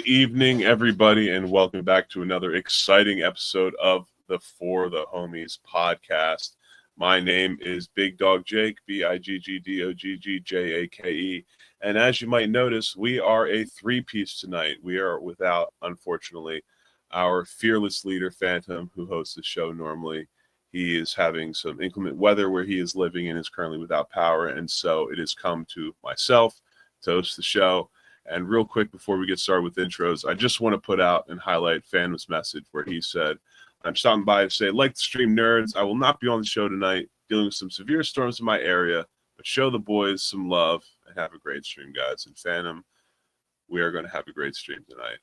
evening, everybody, and welcome back to another exciting episode of the For the Homies podcast. My name is Big Dog Jake, BIGGDOGGJAKE, and as you might notice, we are a three-piece tonight. We are without, unfortunately, our fearless leader, Phantom, who hosts the show normally. He is having some inclement weather where he is living and is currently without power, and so it has come to myself to host the show. And real quick, before we get started with intros, I just want to put out and highlight Phantom's message where he said, I'm stopping by to say, like the stream nerds, I will not be on the show tonight, dealing with some severe storms in my area, but show the boys some love and have a great stream, guys. And Phantom, we are going to have a great stream tonight.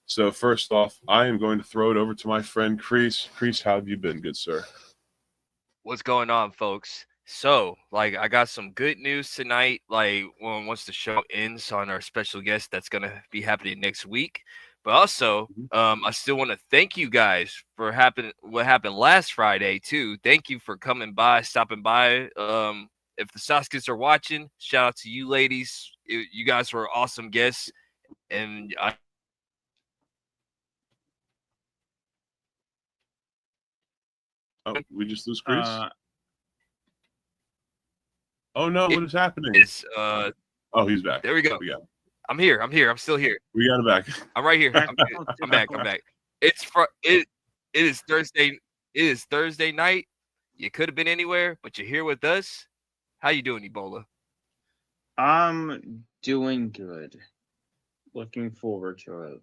So first off, I am going to throw it over to my friend Crease. Crease, how have you been, good sir? What's going on, folks? So, I got some good news tonight. Once the show ends on our special guest that's gonna be happening next week. But also, I still want to thank you guys for what happened last Friday too. Thank you for coming by, stopping by. If the Saskets are watching, shout out to you ladies. You guys were awesome guests, and we just lose Crease? Oh no, what is happening? Oh, he's back. There we go. I'm here. I'm still here. We got him back. I'm right here. I'm back. It is Thursday. It is Thursday night. You could have been anywhere, but you're here with us. How you doing, Ebola? I'm doing good. Looking forward to it.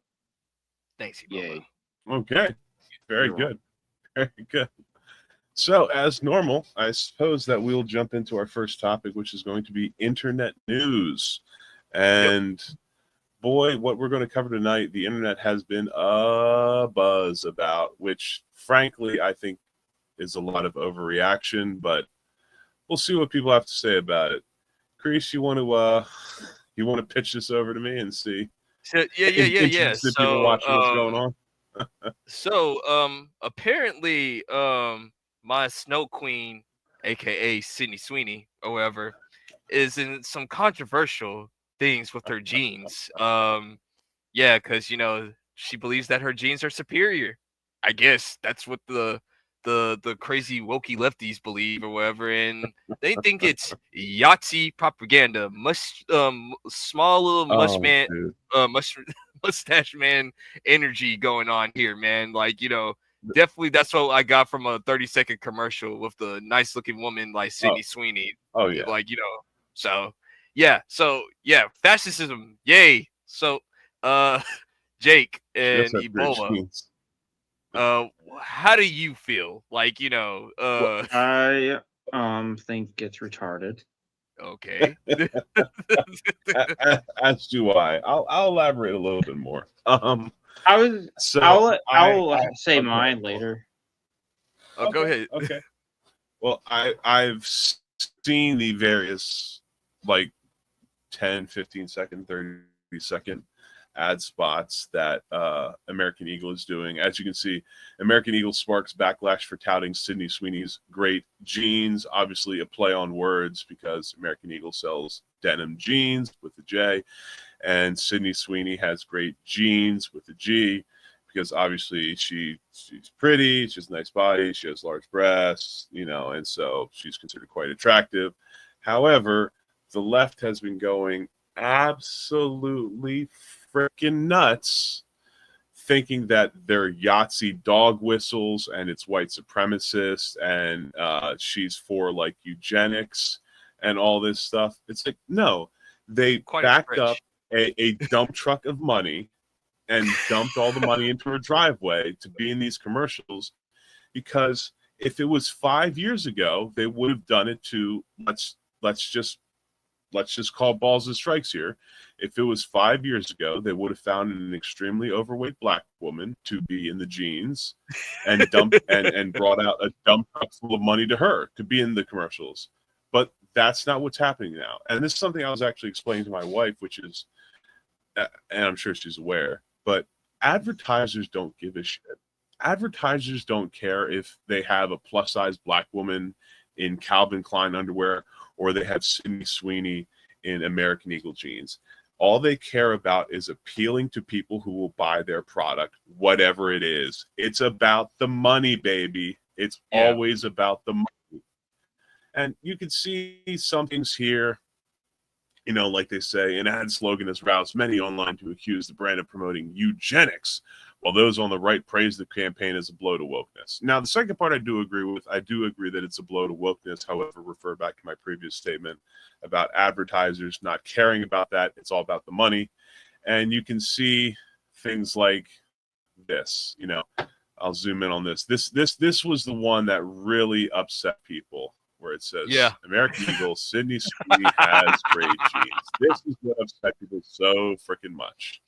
Thanks, Ebola. Yay. Okay. Very good. Very good. So, as normal, I suppose that we'll jump into our first topic, which is going to be internet news. And boy, what we're going to cover tonight, the internet has been a buzz about, which frankly, I think is a lot of overreaction, but we'll see what people have to say about it. Crease, you want to pitch this over to me and see? So, yeah. So, people watching what's going on. Apparently, my Snow Queen, aka Sydney Sweeney, or whatever, is in some controversial things with her genes. Because she believes that her genes are superior. I guess that's what the crazy wokey lefties believe or whatever, and they think it's Yahtzee propaganda. Small little mustache man energy going on here, man. Definitely that's what I got from a 30-second commercial with the nice looking woman like Sydney Sweeney. Oh yeah. Fascism, yay. So Jake and Ebola. How do you feel? I think it's retarded. Okay. As do I. I'll elaborate a little bit more. I'll say mine later. Oh, go ahead. Okay. Well, I've seen the various 10, 15 second, 30-second ad spots that American Eagle is doing. As you can see, American Eagle sparks backlash for touting Sydney Sweeney's great jeans. Obviously a play on words because American Eagle sells denim jeans with a J, and Sydney Sweeney has great jeans with a G because obviously she's pretty, she has a nice body, she has large breasts, and so she's considered quite attractive. However, the left has been going absolutely freaking nuts thinking that they're Yahtzee dog whistles and it's white supremacist and she's for eugenics and all this stuff. It's like, no, they backed up a dump truck of money and dumped all the money into her driveway to be in these commercials, because if it was 5 years ago, they would have done it to let's just call balls and strikes here. If it was 5 years ago, they would have found an extremely overweight black woman to be in the jeans and dumped and brought out a dump truck full of money to her to be in the commercials. But that's not what's happening now. And this is something I was actually explaining to my wife, which is, and I'm sure she's aware, but advertisers don't give a shit. Advertisers don't care if they have a plus-size black woman in Calvin Klein underwear or they have Sydney Sweeney in American Eagle jeans. all they care about is appealing to people who will buy their product, whatever it is. It's about the money, baby. It's always about the money. And you can see some things here, like they say, an ad slogan has roused many online to accuse the brand of promoting eugenics, while those on the right praise the campaign as a blow to wokeness. Now, the second part I do agree with. I do agree that it's a blow to wokeness. However, refer back to my previous statement about advertisers not caring about that. It's all about the money. And you can see things like this. I'll zoom in on this. This was the one that really upset people, where it says, American Eagle, Sydney Sweeney has great genes. This is what upset people so freaking much.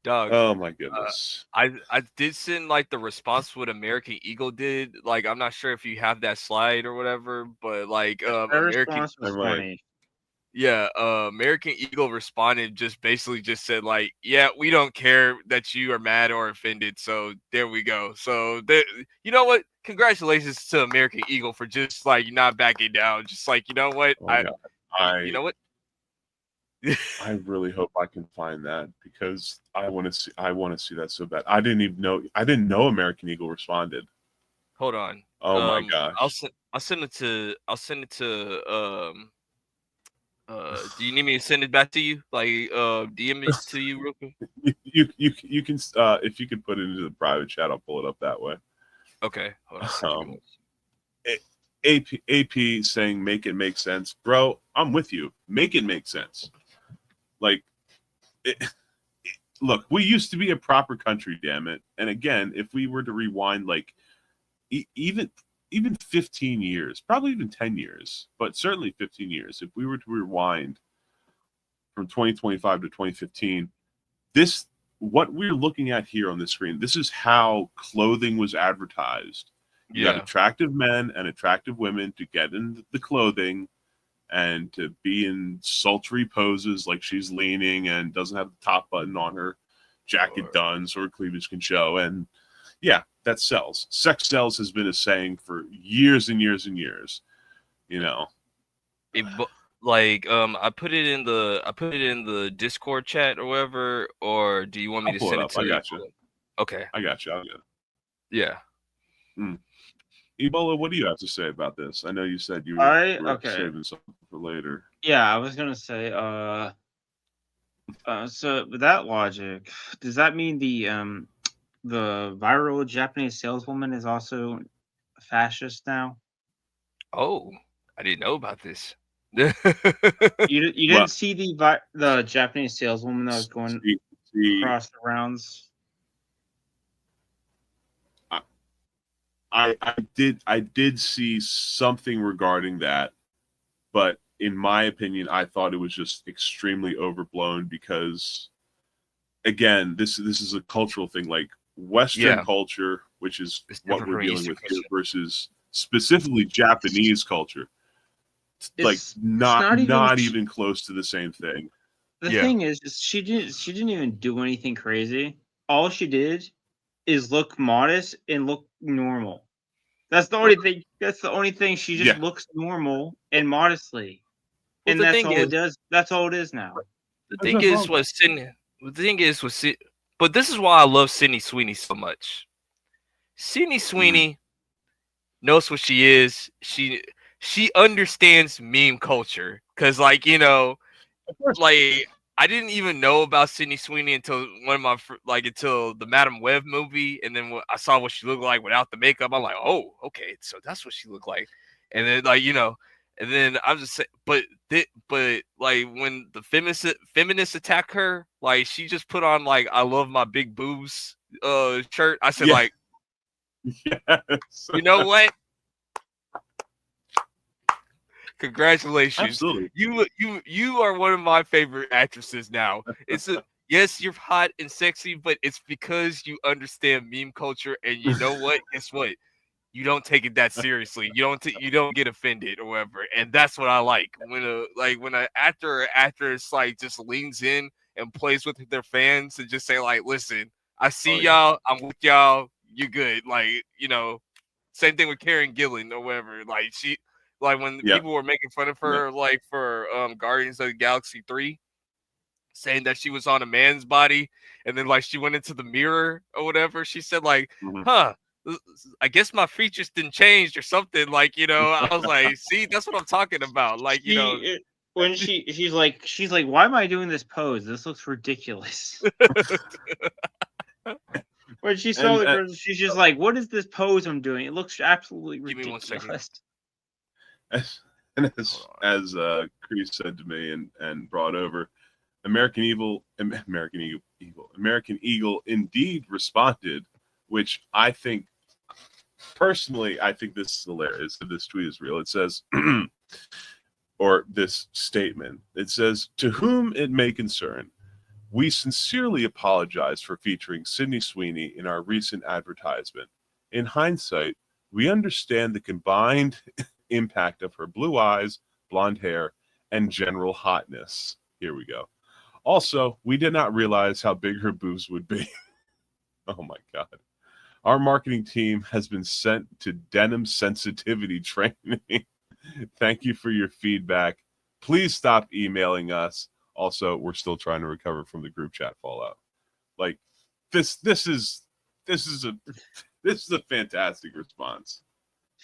Dog. Oh my goodness. I did send like the response what American Eagle did. Like, I'm not sure if you have that slide or whatever, but like American American Eagle responded, just basically just said like, yeah, we don't care that you are mad or offended. So there we go. So you know what? Congratulations to American Eagle for just like not backing down. Just like, you know what? You know what? I really hope I can find that, because I want to see that so bad. I didn't know American Eagle responded. Hold on. Oh my gosh. I'll send it to do you need me to send it back to you? Like DM it to you real quick? You can if you could put it into the private chat, I'll pull it up that way. Okay. Hold on. AP saying make it make sense. Bro, I'm with you. Make it make sense. Like, look, we used to be a proper country, damn it. And again, if we were to rewind, like, even 15 years, probably even 10 years, but certainly 15 years, if we were to rewind from 2025 to 2015, what we're looking at here on the screen, this is how clothing was advertised. You got attractive men and attractive women to get in the clothing and to be in sultry poses, like she's leaning and doesn't have the top button on her jacket done so her cleavage can show. And yeah, that sells. Sex sells has been a saying for years and years and years. I put it in the Discord chat or whatever, or do you want me to send it to you? I got you. Okay. I got you. I'll get it. Yeah. Ebola, what do you have to say about this? I know you said you were saving something for later. Yeah, I was gonna say, so with that logic, does that mean the viral Japanese saleswoman is also a fascist now? Oh, I didn't know about this. You didn't see the Japanese saleswoman that was going across the rounds? I did see something regarding that, but in my opinion, I thought it was just extremely overblown, because again, this is a cultural thing, like Western culture, which is what we're dealing with here, versus specifically Japanese culture. Like not even close to the same thing. The thing is she didn't even do anything crazy. All she did is look modest and look normal. That's the only thing. That's the only thing. She just looks normal and modestly, and that's all it does. That's all it is now. The thing is, but this is why I love Sydney Sweeney so much. Sydney Sweeney knows what she is. She understands meme culture, because like I didn't even know about Sydney Sweeney until until the Madam Web movie, and then I saw what she looked like without the makeup. I'm like, oh, okay, so that's what she looked like. And then and then I'm just saying, but like when the feminists attack her, like she just put on like "I love my big boobs" shirt. I said like, yes. You know what? Congratulations. Absolutely. You are one of my favorite actresses now. Yes, you're hot and sexy, but it's because you understand meme culture, and you know what? Guess what? You don't take it that seriously. You don't get offended or whatever. And that's what I like. When an actor or actress like just leans in and plays with their fans and just say like, listen, I see y'all, I'm with y'all, you good. Like, same thing with Karen Gillan or whatever. Like when people were making fun of her, like for Guardians of the Galaxy 3, saying that she was on a man's body, and then like she went into the mirror or whatever. She said like, Mhm. "Huh, I guess my features didn't change or something." Like, I was like, "See, that's what I'm talking about." Like, When she's like, why am I doing this pose? This looks ridiculous. When she saw And, the girl, she's just like, what is this pose I'm doing? It looks absolutely Give me 1 second. ridiculous. as Chris said to me and brought over, American Eagle indeed responded, which I think personally, I think this is hilarious. This tweet is real. It says, or this statement, it says, "To whom it may concern, we sincerely apologize for featuring Sydney Sweeney in our recent advertisement. In hindsight, we understand the combined impact of her blue eyes, blonde hair, and general hotness." Here we go. "Also, we did not realize how big her boobs would be." Oh my God. "Our marketing team has been sent to denim sensitivity training. Thank you for your feedback. Please stop emailing us. Also, we're still trying to recover from the group chat fallout." Like, this is a fantastic response.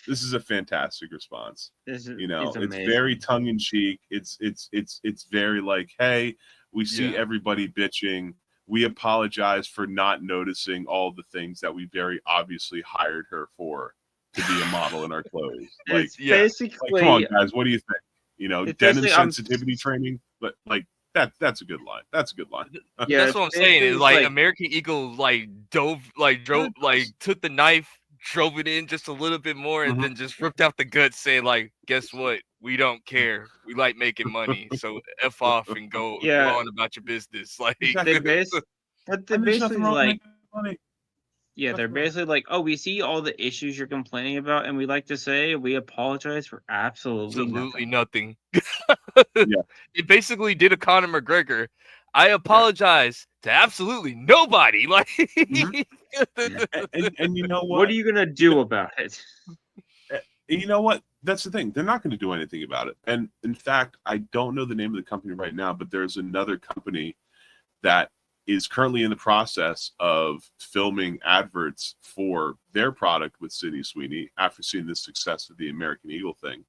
This is a fantastic response. It's It's very tongue in cheek. It's very like, hey, we see everybody bitching. We apologize for not noticing all the things that we very obviously hired her for to be a model in our clothes. Like, basically, come on, guys, what do you think? It's Denim basically, sensitivity training, but like that's a good line. That's a good line. Yeah, That's what I'm saying. Is like American Eagle drove took the knife, drove it in just a little bit more, and then just ripped out the guts, saying like, "Guess what? We don't care. We like making money. So f off and go on about your business." Like, they're basically like, money. they're basically like, oh, we see all the issues you're complaining about, and we like to say we apologize for absolutely nothing. Yeah. It basically did a Conor McGregor. I apologize to absolutely nobody. Like, and you know what? What are you gonna do about it? You know what? That's the thing. They're not going to do anything about it. And in fact, I don't know the name of the company right now, but there's another company that is currently in the process of filming adverts for their product with Sydney Sweeney after seeing the success of the American Eagle thing.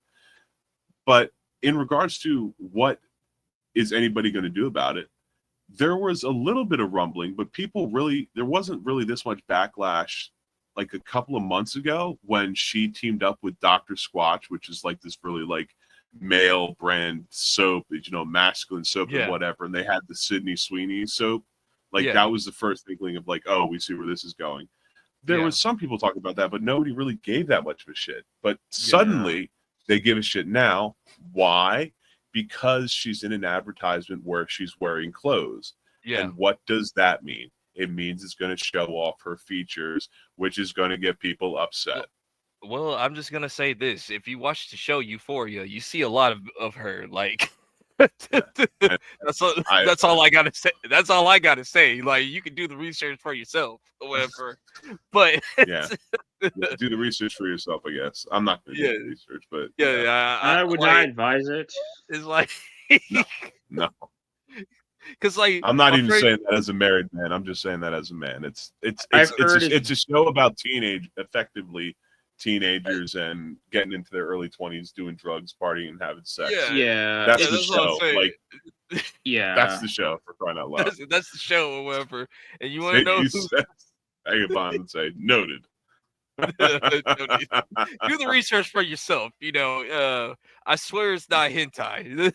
But in regards to what is anybody going to do about it, there was a little bit of rumbling, but there wasn't really this much backlash like a couple of months ago when she teamed up with Dr. Squatch, which is like this really like male brand soap, masculine soap and whatever. And they had the Sydney Sweeney soap. Like that was the first inkling of like, oh, we see where this is going. There was some people talking about that, but nobody really gave that much of a shit. But suddenly they give a shit now. Why? Because she's in an advertisement where she's wearing clothes. Yeah. And what does that mean? It means it's going to show off her features, which is going to get people upset. Well, I'm just going to say this. If you watch the show Euphoria, you see a lot of her. Like, that's all I got to say. That's all I got to say. Like, you can do the research for yourself or whatever. But do the research for yourself, I guess. I'm not going to do the research, but I would not advise it. It's like no. Because like I'm not even saying that as a married man. I'm just saying that as a man. It's a show about teenagers and getting into their early 20s, doing drugs, partying, and having sex. That's the show. Like, that's the show, for crying out loud. That's the show or whatever. And you want to know I can find and say noted. Do the research for yourself. I swear it's not hentai.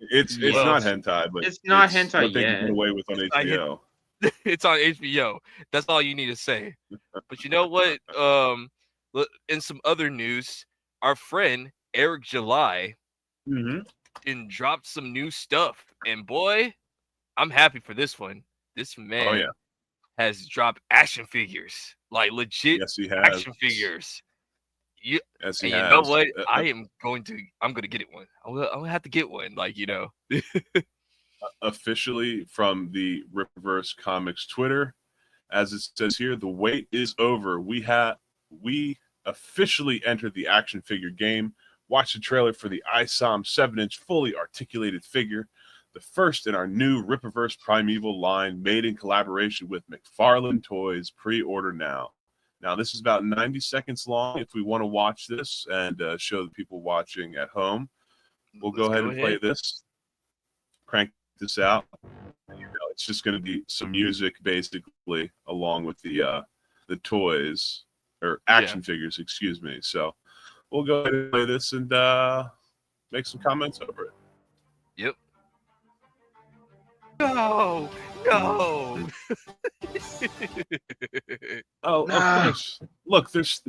It's not hentai, but it's not hentai what they can get away with on HBO. It's on HBO. That's all you need to say. But you know what? In some other news, our friend Eric July dropped some new stuff, and boy, I'm happy for this one. This man has dropped action figures, like legit action figures. You know what? I'm going to get it one. I'm gonna have to get one. Like, officially from the Ripverse Comics Twitter, as it says here, the wait is over. We officially entered the action figure game. Watch the trailer for the ISOM 7-inch fully articulated figure. the first in our new Rippaverse Primeval line, made in collaboration with McFarlane Toys. Pre-order now. Now, this is about 90 seconds long. If we want to watch this and show the people watching at home, we'll go ahead and play this. Crank this out. It's just going to be some music, basically, along with the toys or action figures, excuse me. So we'll go ahead and play this and make some comments over it. Yep. No. Oh, of course. Look, there's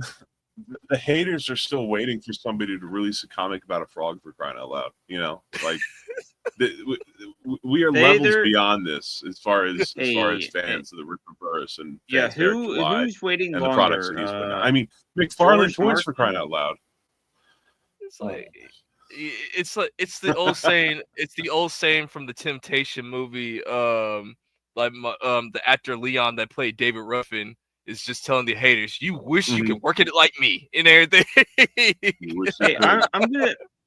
the haters are still waiting for somebody to release a comic about a frog, for crying out loud. You know, like we are levels beyond this as far as fans of the Rippaverse and who's waiting and longer? the products that he's putting out. I mean, McFarlane Toys, for crying out loud. It's like it's the old saying. It's the old saying from the Temptation movie. The actor Leon that played David Ruffin is just telling the haters, "You wish you could work it like me and everything."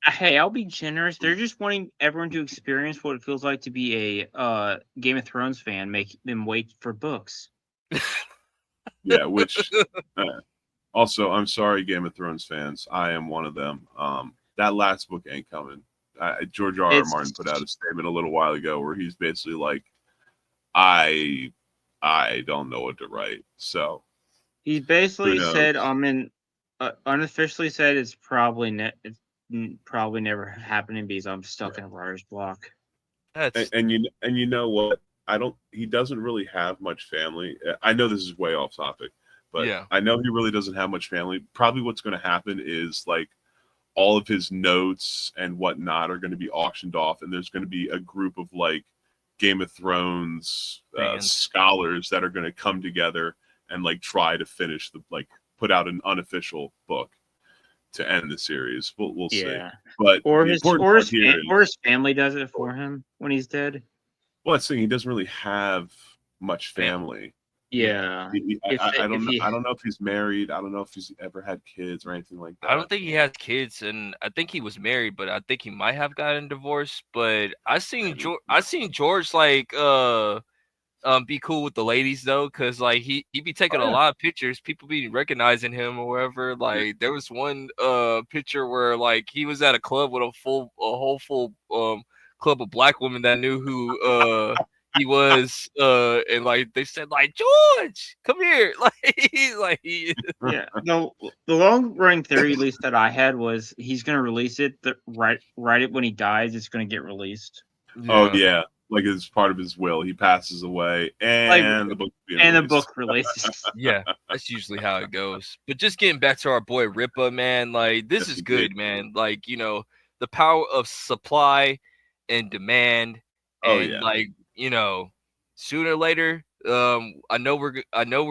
Hey, I'll be generous. They're just wanting everyone to experience what it feels like to be a Game of Thrones fan. Make them wait for books. Yeah, which also, I'm sorry, Game of Thrones fans. I am one of them. That last book ain't coming. George R. R. Martin put out a statement a little while ago where he's basically like, I don't know what to write. So he basically said, unofficially said it's probably never happening because I'm stuck in a writer's block. And you know what? He doesn't really have much family. I know this is way off topic, but I know he really doesn't have much family. Probably what's going to happen is like all of his notes and whatnot are going to be auctioned off, and there's going to be a group of like Game of Thrones scholars that are going to come together and like try to finish put out an unofficial book to end the series. We'll see. But or his family does it for him when he's dead. Well, that's the thing. He doesn't really have much family. Yeah. I don't know if he's married. I don't know if he's ever had kids or anything like that. I don't think he has kids, and I think he was married, but I think he might have gotten divorced. But I seen George like be cool with the ladies though, because like he be taking a lot of pictures. People be recognizing him or whatever. Like there was one picture where like he was at a club with a whole full club of black women that knew who he was, and like they said, like, George, come here, yeah. No, the long running theory, at least that I had, was he's gonna release it. Right it when he dies, it's gonna get released. Yeah. Oh yeah, like it's part of his will. He passes away, and the book releases. Yeah, that's usually how it goes. But just getting back to our boy Rippa, man, like this is good, man. Like the power of supply and demand, and like. Sooner or later, I know we're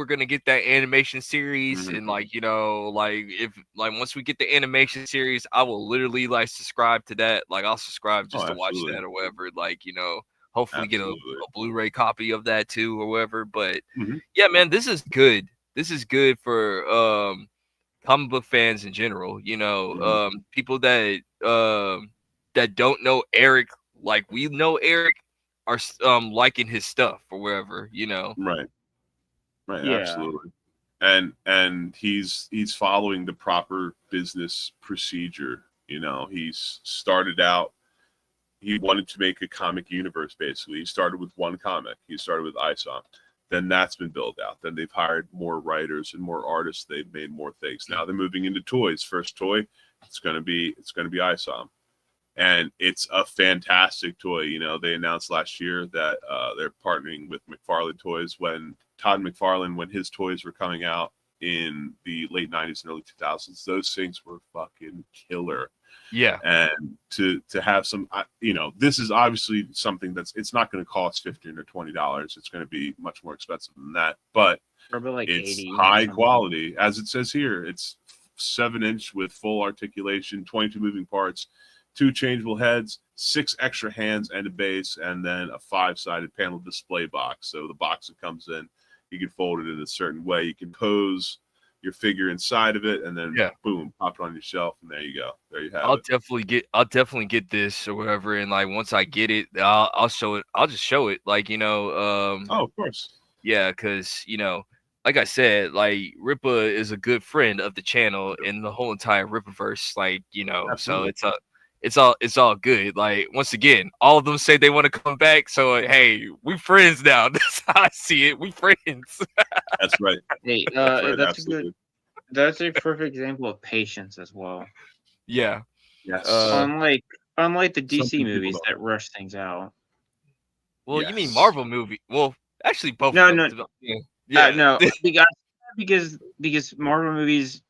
gonna get that animation series, and like if once we get the animation series, I will literally like subscribe to that. Like I'll subscribe just to watch that or whatever. Like hopefully get a Blu-ray copy of that too or whatever. But yeah, man, this is good. This is good for comic book fans in general. People that don't know Eric like we know Eric. Are liking his stuff or wherever, Right, absolutely, and he's following the proper business procedure. He's started out. He wanted to make a comic universe. Basically, he started with one comic. He started with ISOM. Then that's been built out. Then they've hired more writers and more artists. They've made more things. Now they're moving into toys. First toy, it's gonna be ISOM. And it's a fantastic toy. They announced last year that they're partnering with McFarlane Toys when Todd McFarlane, when his toys were coming out in the late 90s and early 2000s, those things were fucking killer. Yeah. And to have some, this is obviously something it's not going to cost $15 or $20. It's going to be much more expensive than that. But probably like it's 80 high quality. As it says here, it's 7-inch with full articulation, 22 moving parts, 2 changeable heads, 6 extra hands and a base, and then a 5-sided panel display box. So the box that comes in, you can fold it in a certain way. You can pose your figure inside of it, and then Yeah. boom, pop it on your shelf, and there you go. There you have I'll it. definitely get this or whatever, and like once I get it, I'll show it. I'll just show it, like Oh, of course. yeah, because like I said, like Rippa is a good friend of the channel and the whole entire Rippaverse, like so Absolutely. it's all good. Like once again, all of them say they want to come back, so hey, we friends now. That's how I see it. We friends. That's right. Hey, That's right. that's a Absolutely. good. That's a perfect example of patience as well. Yeah. Yes. Unlike the Some DC people movies don't. that rush things out. Well, you mean Yes. Marvel movie? Well, actually, both No, of no, them. Yeah. no, because Marvel movies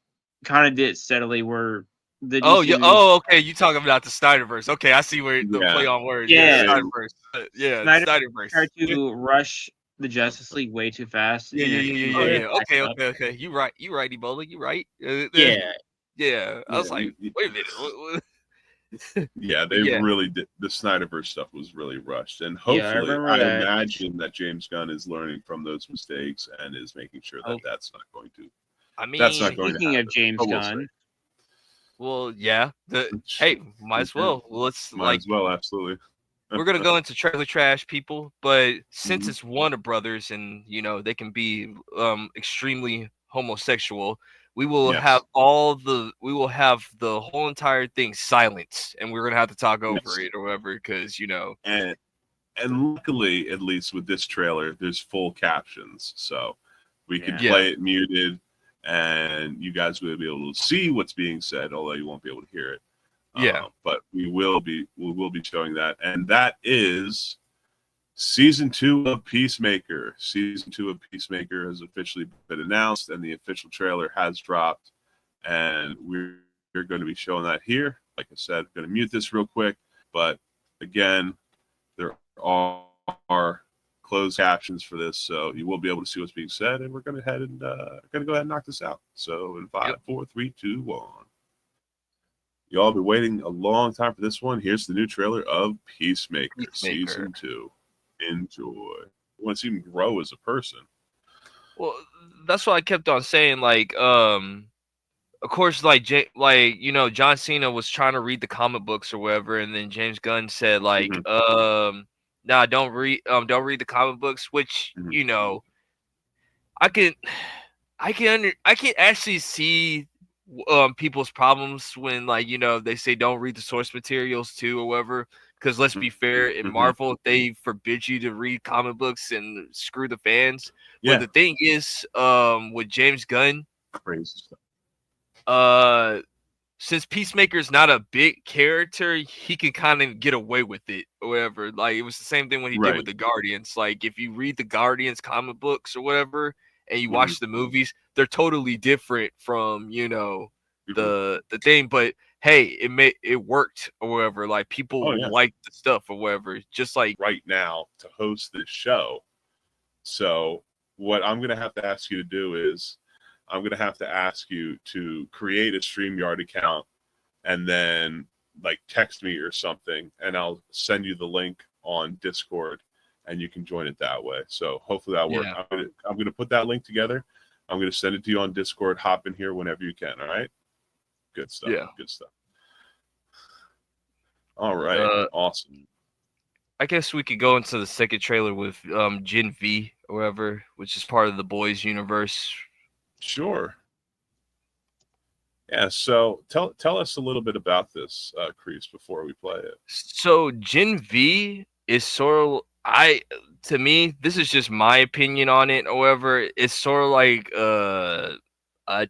kind of did steadily where the Oh, DC yeah. movies. Oh, okay. You talking about the Snyderverse? Okay, I see where the play Yeah. on words. Yeah. Yeah, Snyderverse. Yeah, Snyder Snyderverse. tried to rush the Justice League way too fast. Yeah, and yeah, then yeah, Oh, yeah, yeah. yeah. Okay. You right, Ebola. You right. Yeah, Yeah. I was Yeah, like, wait a minute. Yeah, But they yeah, really did. The Snyderverse stuff was really rushed, and Yeah, I hopefully, remember I that. imagine that James Gunn is learning from those mistakes and is making sure that Oh. that's not going to. I That's not mean, going to Speaking happen. of James But we'll Gunn, well, yeah. Hey, might as Yeah, well. Let's might as well. Absolutely. we're gonna go into trailer trash, people, but since Mhm. it's Warner Brothers and they can be extremely homosexual, we will Yes. have the whole entire thing silenced, and we're gonna have to talk over Yes. it or whatever, because And luckily, at least with this trailer, there's full captions, so we could Yeah. play it muted, and you guys will be able to see what's being said, although you won't be able to hear it. Yeah. But we will be showing that, and that is season 2 of Peacemaker. Season 2 of Peacemaker has officially been announced, and the official trailer has dropped, and we're going to be showing that here. Like I said, I'm going to mute this real quick, but again, there are closed captions for this, so you will be able to see what's being said, and we're going to go ahead and knock this out. So in 5, 4, 3, 2, 1. Y'all been waiting a long time for this one. Here's the new trailer of Peacemaker. Season 2. Enjoy. You want to see him grow as a person. Well, that's what I kept on saying. Like, of course, like John Cena was trying to read the comic books or whatever, and then James Gunn said like, nah, don't read the comic books, which I can actually see people's problems when they say don't read the source materials too or whatever, because let's be fair, in Marvel they forbid you to read comic books and screw the fans. Yeah. But the thing is, with James Gunn, crazy stuff. Since Peacemaker's not a big character, he can kind of get away with it or whatever. Like it was the same thing when he did with the Guardians. Like if you read the Guardians comic books or whatever and you watch the movies, they're totally different from the thing. But hey, it worked or whatever. Like people like the stuff or whatever. Just like right now to host this show. So what I'm gonna have to ask you to do is I'm going to have to ask you to create a StreamYard account and then like text me or something, and I'll send you the link on Discord and you can join it that way. So hopefully that'll work. I'm going to put that link together. I'm going to send it to you on Discord. Hop in here whenever you can. All right. Good stuff. Yeah. Good stuff. All right. Awesome. I guess we could go into the second trailer with Gen V or whatever, which is part of the Boys universe. Sure. Yeah, so tell us a little bit about this, Crease, before we play it. So Gen V is sort of to me, this is just my opinion on it. However, it's sort of like a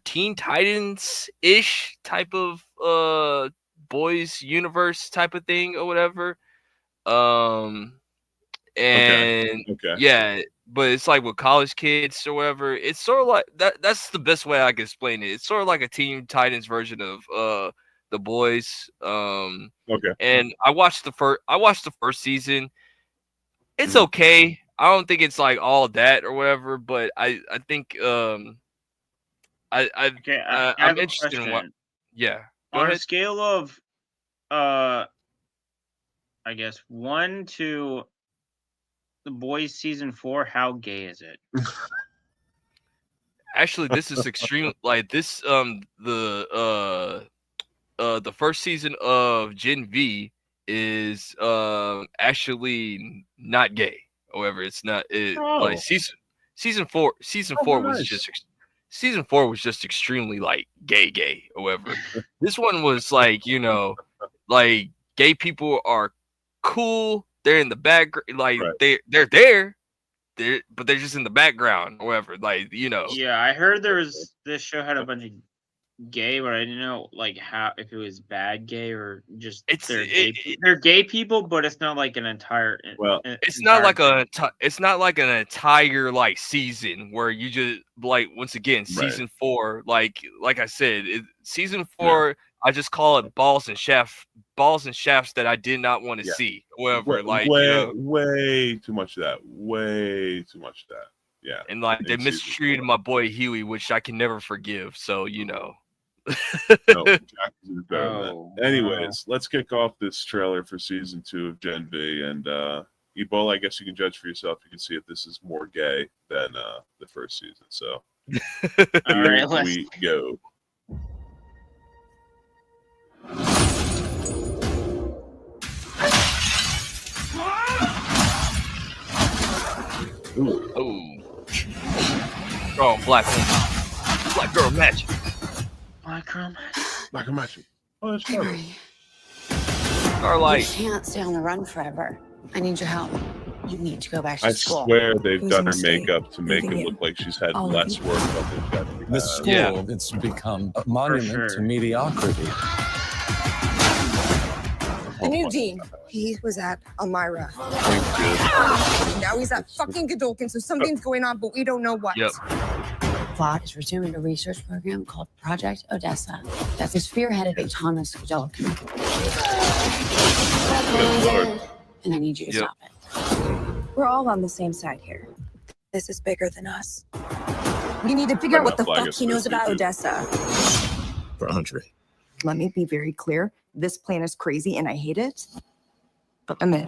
Teen Titans ish type of boys universe type of thing or whatever. And yeah, but it's like with college kids or whatever. It's sort of like that. That's the best way I can explain it. It's sort of like a Teen Titans version of the boys. And I watched the first season. It's okay. I don't think it's like all that or whatever, but I think I'm interested in what. Yeah. Go on ahead. a scale of I guess 1 to The Boys season 4, how gay is it? Actually, this is extreme. Like this, the first season of Gen V is actually not gay. However, it's not it like Oh. season four was nice. just season 4 was just extremely like gay. However, this one was like, you know, like gay people are cool. They're in the background, like Right. they're there. But they're just in the background, however, like, you know. Yeah, I heard this show had a bunch of gay, but I didn't know like how if it was bad gay or just they're gay people, but it's not like an entire. Well, it's not like it's not like an entire like season where you just like once again season 4 like I said season 4 I just call it balls and shafts that I did not want to see. However, way too much of that. Way too much of that. Yeah. And like they mistreated my boy Huey, which I can never forgive. So you know. No, Jack is better than that. Anyways, let's kick off this trailer for season 2 of Gen V, and Ebola, I guess you can judge for yourself. You can see if this is more gay than the first season. So all right, we go. Ooh. Oh, black girl magic. Black girl magic. Oh, that's Charlie. Starlight. You can't stay on the run forever. I need your help. You need to go back to school. I swear they've done her makeup to make it look like she's had less work than they've got. The school, it's become a monument to mediocrity. The new dean, he was at Elmira. Now he's at fucking Godolkin, so something's going on, but we don't know what. Yep. Plot is resuming a research program called Project Odessa that is spearheaded by Thomas Godolkin. And I need you to stop it. We're all on the same side here. This is bigger than us. We need to figure out what the fuck he knows about Odessa. For Andre. Let me be very clear. This plan is crazy and I hate it, but I'm in.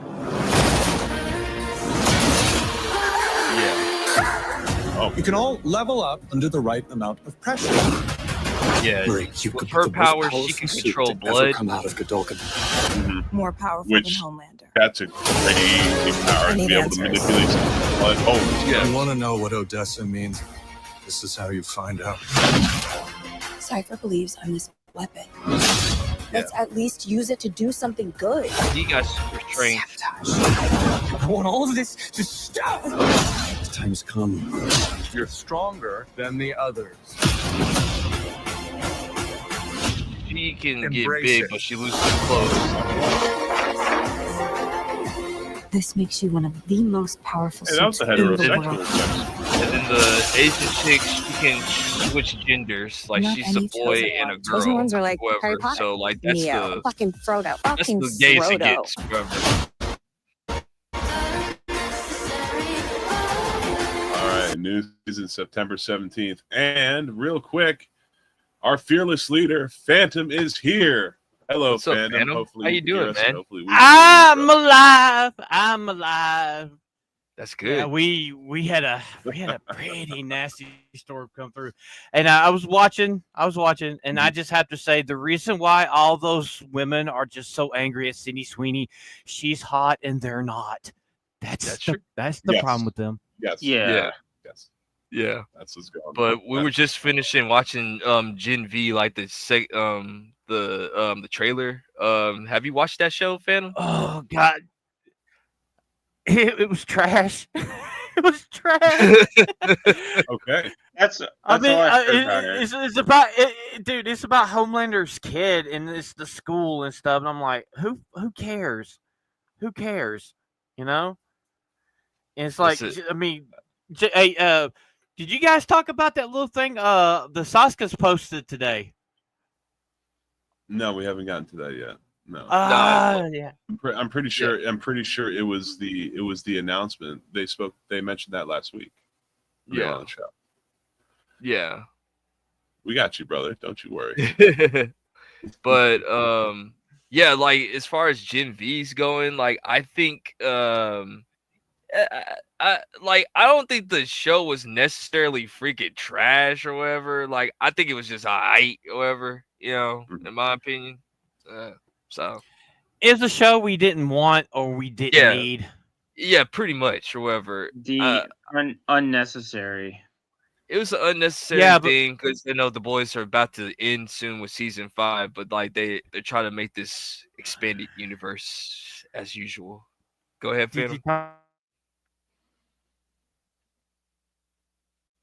Oh. You can all level up under the right amount of pressure. Yeah, Marie, with her powers, she can control blood. Come out of Godolkin. More powerful than Homelander. That's a crazy power to be able to manipulate blood. Oh, yeah. You want to know what Odessa means? This is how you find out. Cypher believes I'm this weapon. Let's at least use it to do something good. You guys were trained. I want all of this to stop. The time's come. You're stronger than the others. She can get big, but she loses clothes. This makes you one of the most powerful suits in the world. And then the Asian chick, she can switch genders. Like she's a boy and a girl. Chosen ones are like whoever. Harry Potter. So like that's Neo, fucking Frodo. Fucking that's the gayest it Frodo. gets. Whoever. All right, new season September 17th. And real quick, our fearless leader, Phantom, is here. Hello, What's up, Phantom. Hopefully how you doing, man? I'm alive. I'm alive. That's good. Yeah, we had a pretty nasty storm come through, and I was watching, and I just have to say the reason why all those women are just so angry at Sydney Sweeney, she's hot and they're not. That's the problem with them. Yes. Yeah. Yes. Yeah. That's what's going on. But we were just finishing watching Gen V, like the trailer. Have you watched that show, Phantom? Oh God. It was trash. It was trash. Okay. That's I mean, all I've heard about her. it's about dude. It's about Homelander's kid and it's the school and stuff. And I'm like, who cares? Who cares? You know? And it's like, I mean, hey, did you guys talk about that little thing? The Saskas posted today. No, we haven't gotten to that yet. No. Yeah. I'm pretty sure. Yeah. I'm pretty sure it was the announcement. They mentioned that last week. Yeah. On the show. Yeah. We got you, brother. Don't you worry. But yeah, like as far as Gen V's going, like I think I don't think the show was necessarily freaking trash or whatever. Like, I think it was just alright or whatever, in my opinion. So It's a show we didn't want or we didn't Yeah. need. yeah, pretty much or whatever. The unnecessary. It was an unnecessary Yeah, but- thing because the boys are about to end soon with season 5, but like they're trying to make this expanded universe as usual. Go ahead, Did Phantom. you talk-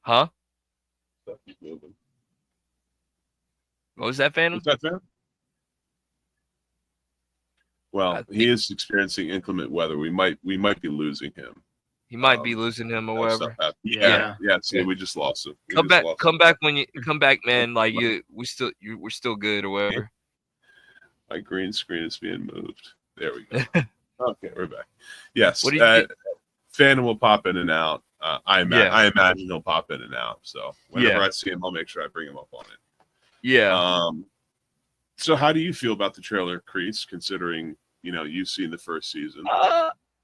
Huh? Stuff keep moving. What was that, Phantom? What's that, Phantom? Well, I he think- is experiencing inclement weather. We might be losing him. He might be losing him or Stuff whatever. happened. Yeah. Yeah. See, Yeah. we just lost him. We Come just back, lost come him. back when you come back, man. Like we're still good or whatever. My green screen is being moved. There we go. Okay, we're back. Yes. What do you Phantom will pop in and out. I Yeah. imagine he'll pop in and out. So whenever Yeah. I see him, I'll make sure I bring him up on it. Yeah. So how do you feel about the trailer, Crease, considering you've seen the first season?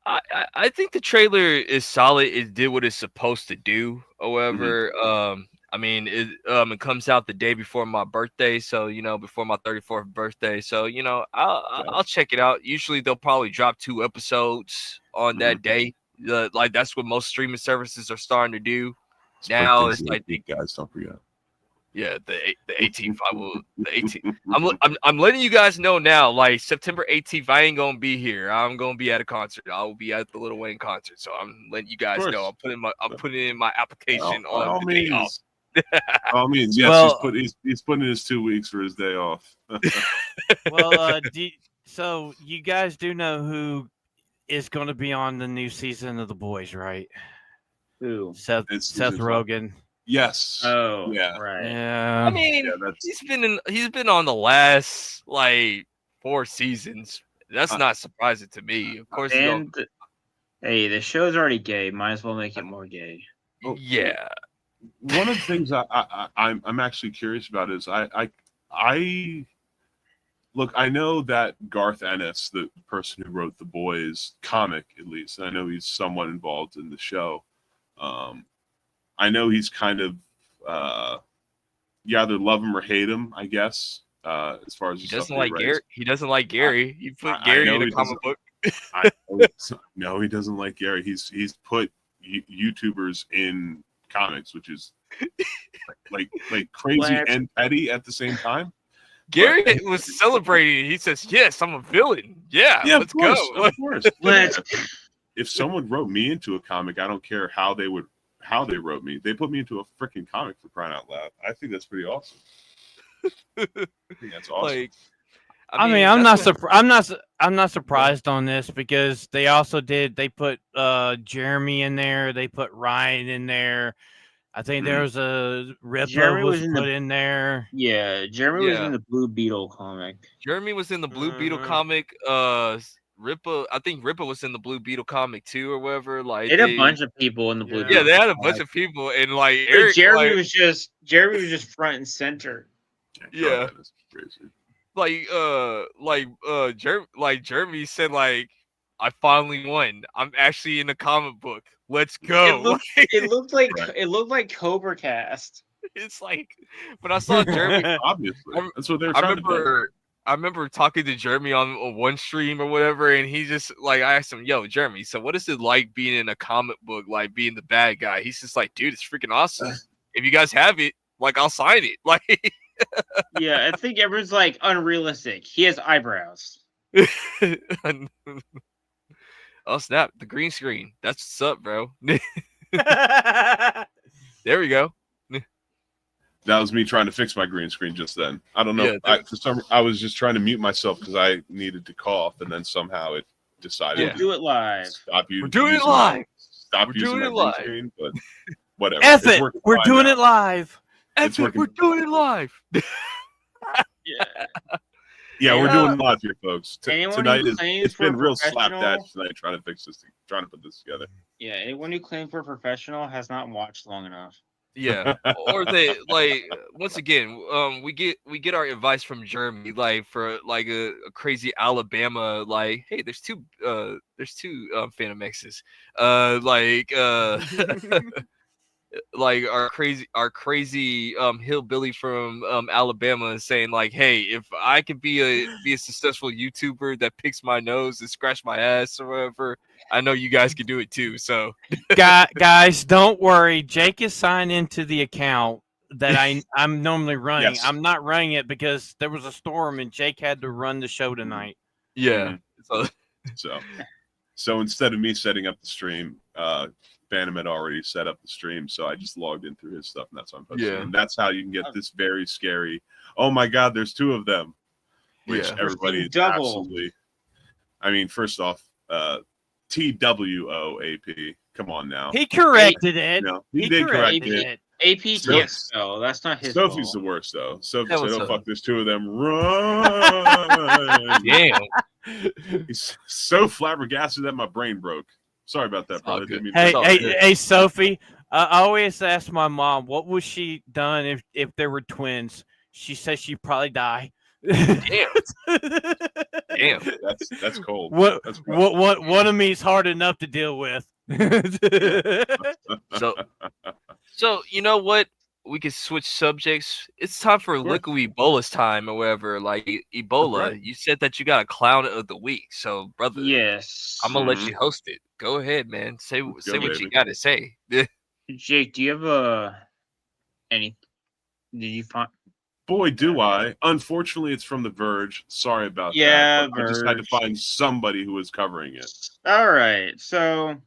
I think the trailer is solid. It did what it's supposed to do. However, I mean, it comes out the day before my birthday, so before my 34th birthday. So I'll check it out. Usually they'll probably drop 2 episodes on that day. Like that's what most streaming services are starting to do. Now it's like guys, don't forget. Yeah, the 18th. The 18th. I'm letting you guys know now. Like September 18th, I ain't gonna be here. I'm gonna be at a concert. I will be at the Lil Wayne concert. So I'm letting you guys know. I'm putting in my application By all on the day off. means. By all means, yes. Well- he's putting in his 2 weeks for his day off. Well, so you guys do know who is going to be on the new season of The Boys, right? Who? Seth It's Rogen. Yes. Oh, Yeah. right. Yeah. I mean, Yeah, that's he's been on the last like 4 seasons. That's Uh, not surprising to me. Of course, he's And hey, the show's already gay. Might as well make it more gay. yeah. one of the things I'm actually curious about is I look, I know that Garth Ennis, the person who wrote the Boys comic, at least, and I know he's somewhat involved in the show. I know he's kind of you either love him or hate him, I guess. As far as He the stuff doesn't that like writes. Gary. He doesn't like Gary. He put I Gary know in a he comic book. No, he doesn't like Gary. He's put YouTubers in comics, which is like crazy Flash. and petty at the same time. Gary was celebrating. He says, "Yes, I'm a villain. Yeah, let's of course, go." Of course. Let's- If someone wrote me into a comic, I don't care how they wrote me. They put me into a freaking comic, for crying out loud. I think that's pretty awesome. I think that's awesome. Like, I mean, I'm not surprised on this because they also they put Jeremy in there, they put Ryan in there. I think there was a Ripper Jeremy was was in put the- in there. Yeah, Jeremy was Yeah. in the Blue Beetle comic. Jeremy was in the Blue Beetle Mhm. comic. Ripper, I think Ripper was in the Blue Beetle comic too, or whatever. Like, They had a bunch of people in the Blue Yeah. yeah, Beetle. they had a bunch of people, and like But Eric, Jeremy like, was just front and center. yeah. That is crazy. Jeremy said, like, I finally won. I'm actually in the comic book. Let's go. It looked like Right. it looked like Cobra Cast. It's like when I saw Jeremy, Obviously, I- that's what they're I trying to do. remember talking to Jeremy on one stream or whatever, and he just like I asked him, "Yo, Jeremy, so what is it like being in a comic book, like being the bad guy?" He's just like, "Dude, it's freaking awesome. If you guys have it, like, I'll sign it." Like, Yeah, I think everyone's like unrealistic. He has eyebrows. oh snap, the green screen. That's what's up, bro. There we go. That was me trying to fix my green screen just then. I don't know. Yeah, I was just trying to mute myself because I needed to cough, and then somehow it decided Yeah. to Do it live. stop you. We're doing it using my- live. Stop We're using doing my it green live. screen, but whatever. F It's it, working we're fine doing now. it live. It's We're working. doing it live. Yeah. Yeah, we're Yeah. doing it live here, folks. Anyone who Tonight is claims it's for been real professional- slapdash tonight trying to put this together. Yeah, anyone who claims we're professional has not watched long enough. Yeah, or they like once again, we get our advice from Germany, like for like a crazy Alabama, like hey, there's two Phantom X's, like like our crazy hillbilly from Alabama is saying like, hey, if I could be a successful YouTuber that picks my nose and scratch my ass or whatever, I know you guys can do it too. So Guys, don't worry. Jake is signed into the account that I'm normally running. Yes. I'm not running it because there was a storm and Jake had to run the show tonight. yeah, So instead of me setting up the stream, Phantom had already set up the stream, so I just logged in through his stuff, and that's how I'm posting. Yeah. And that's how you can get this very scary. Oh my God, there's two of them, which Yeah. everybody Double. absolutely. I mean, first off, TWOAP. Come on now. He corrected it. No, He did correct corrected it. it. AP So- can't spell. That's not his Sophie's fault. the worst though. Sophie That said, was "Oh a- fuck, there's two of them. Run!" damn. He's so flabbergasted that my brain broke. Sorry about that, It's all brother. good. Didn't mean Hey, to- hey, Sophie. I always ask my mom what would she done if there were twins. She says she'd probably die. Damn. That's cold. What That's rough. one of me is hard enough to deal with. So you know what? We can switch subjects. It's time for course. Liquid Ebola's time or whatever. Like Ebola, right. you said that you got a clown of the week. So brother, Yes. I'm gonna let Mhm. you host it. Go ahead, man. Say Let's say go, what baby. you got to say. Jake, do you have any? Did you find? Boy, do I. Unfortunately, it's from The Verge. Sorry about Yeah, that. But I just had to Verge. find somebody who was covering it. All right. So,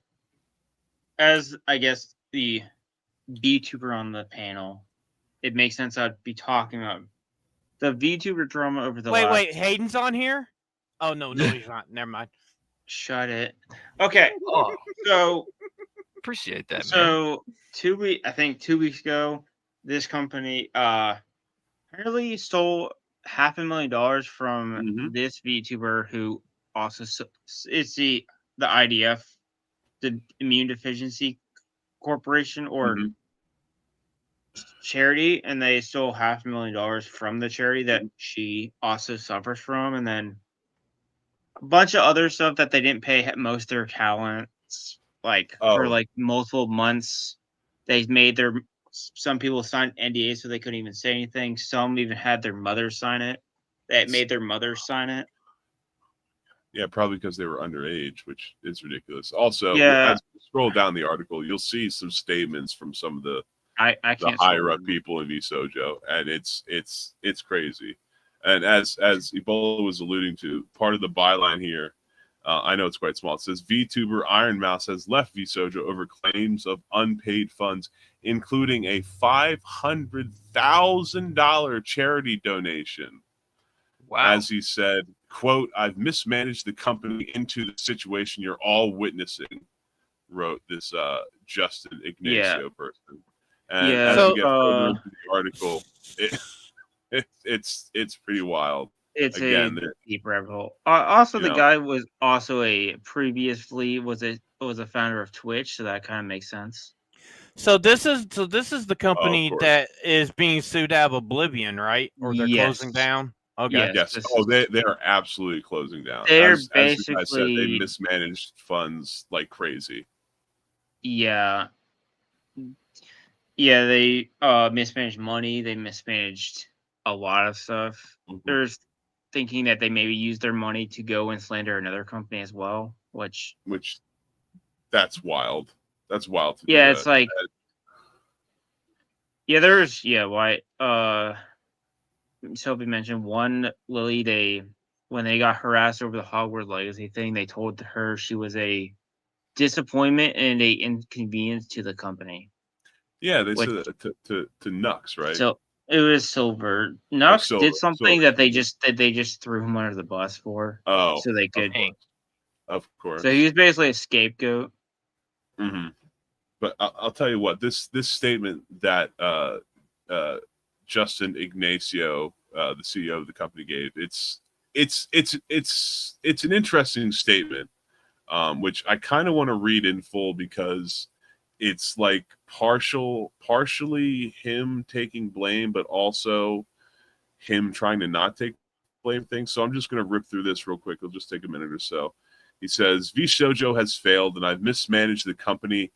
as I guess the VTuber on the panel, it makes sense I'd be talking about the VTuber drama over the last. Wait, Hayden's on here? Oh no, he's not. Never mind. Shut it. Okay. Oh, So, appreciate that, man. so 2 weeks ago, this company apparently stole $500,000 from Mhm. this VTuber who also it's the IDF, the Immune Deficiency Corporation or Mhm. charity, and they stole $500,000 from the charity that she also suffers from, and then a bunch of other stuff that they didn't pay most of their talents for Oh. like multiple months. They made some people signed NDAs so they couldn't even say anything. Some even had their mother sign it. That made their mother sign it. Yeah, probably because they were underage, which is ridiculous. Also, Yeah. as you scroll down the article, you'll see some statements from some of the I can't higher up people in VSojo, and it's crazy. And as Ebola was alluding to, part of the byline here, I know it's quite small. It says VTuber Iron Mouse has left VSojo over claims of unpaid funds, including a $500,000 charity donation. Wow. As he said, quote, "I've mismanaged the company into the situation you're all witnessing," wrote this Justin Ignacio person. And Yeah, as so, we get further into the article, it's pretty wild. It's Again, a deep rabbit hole. Also, the Yeah. guy was also a founder of Twitch, so that kind of makes sense. So this is the company course. that is being sued out of Oblivion, right? Or they're Yes. closing down. Okay. Yes. Yes. this Oh, is- they are absolutely closing down. They're as you guys said, they basically- mismanaged funds like crazy. Yeah. Yeah, they mismanaged money. They mismanaged a lot of stuff. Mhm. There's thinking that they maybe used their money to go and slander another company as well, which Which that's wild. That's wild. To do yeah, it's that. like why Sophie mentioned one Lily, when they got harassed over the Hogwarts Legacy thing, they told her she was a disappointment and a inconvenience to the company. Yeah, they Which- said that to Nux, right? So it was Silver. Nux Silver, did something Silver. that they just threw him under the bus for, oh, so they could. of course. So he was basically a scapegoat. hmm But I'll tell you what, this statement that Justin Ignacio, the CEO of the company, gave, it's an interesting statement, which I kind of want to read in full because it's like partially him taking blame, but also him trying to not take blame things. So I'm just going to rip through this real quick. It'll just take a minute or so. He says, VShojo has failed, and I've mismanaged the company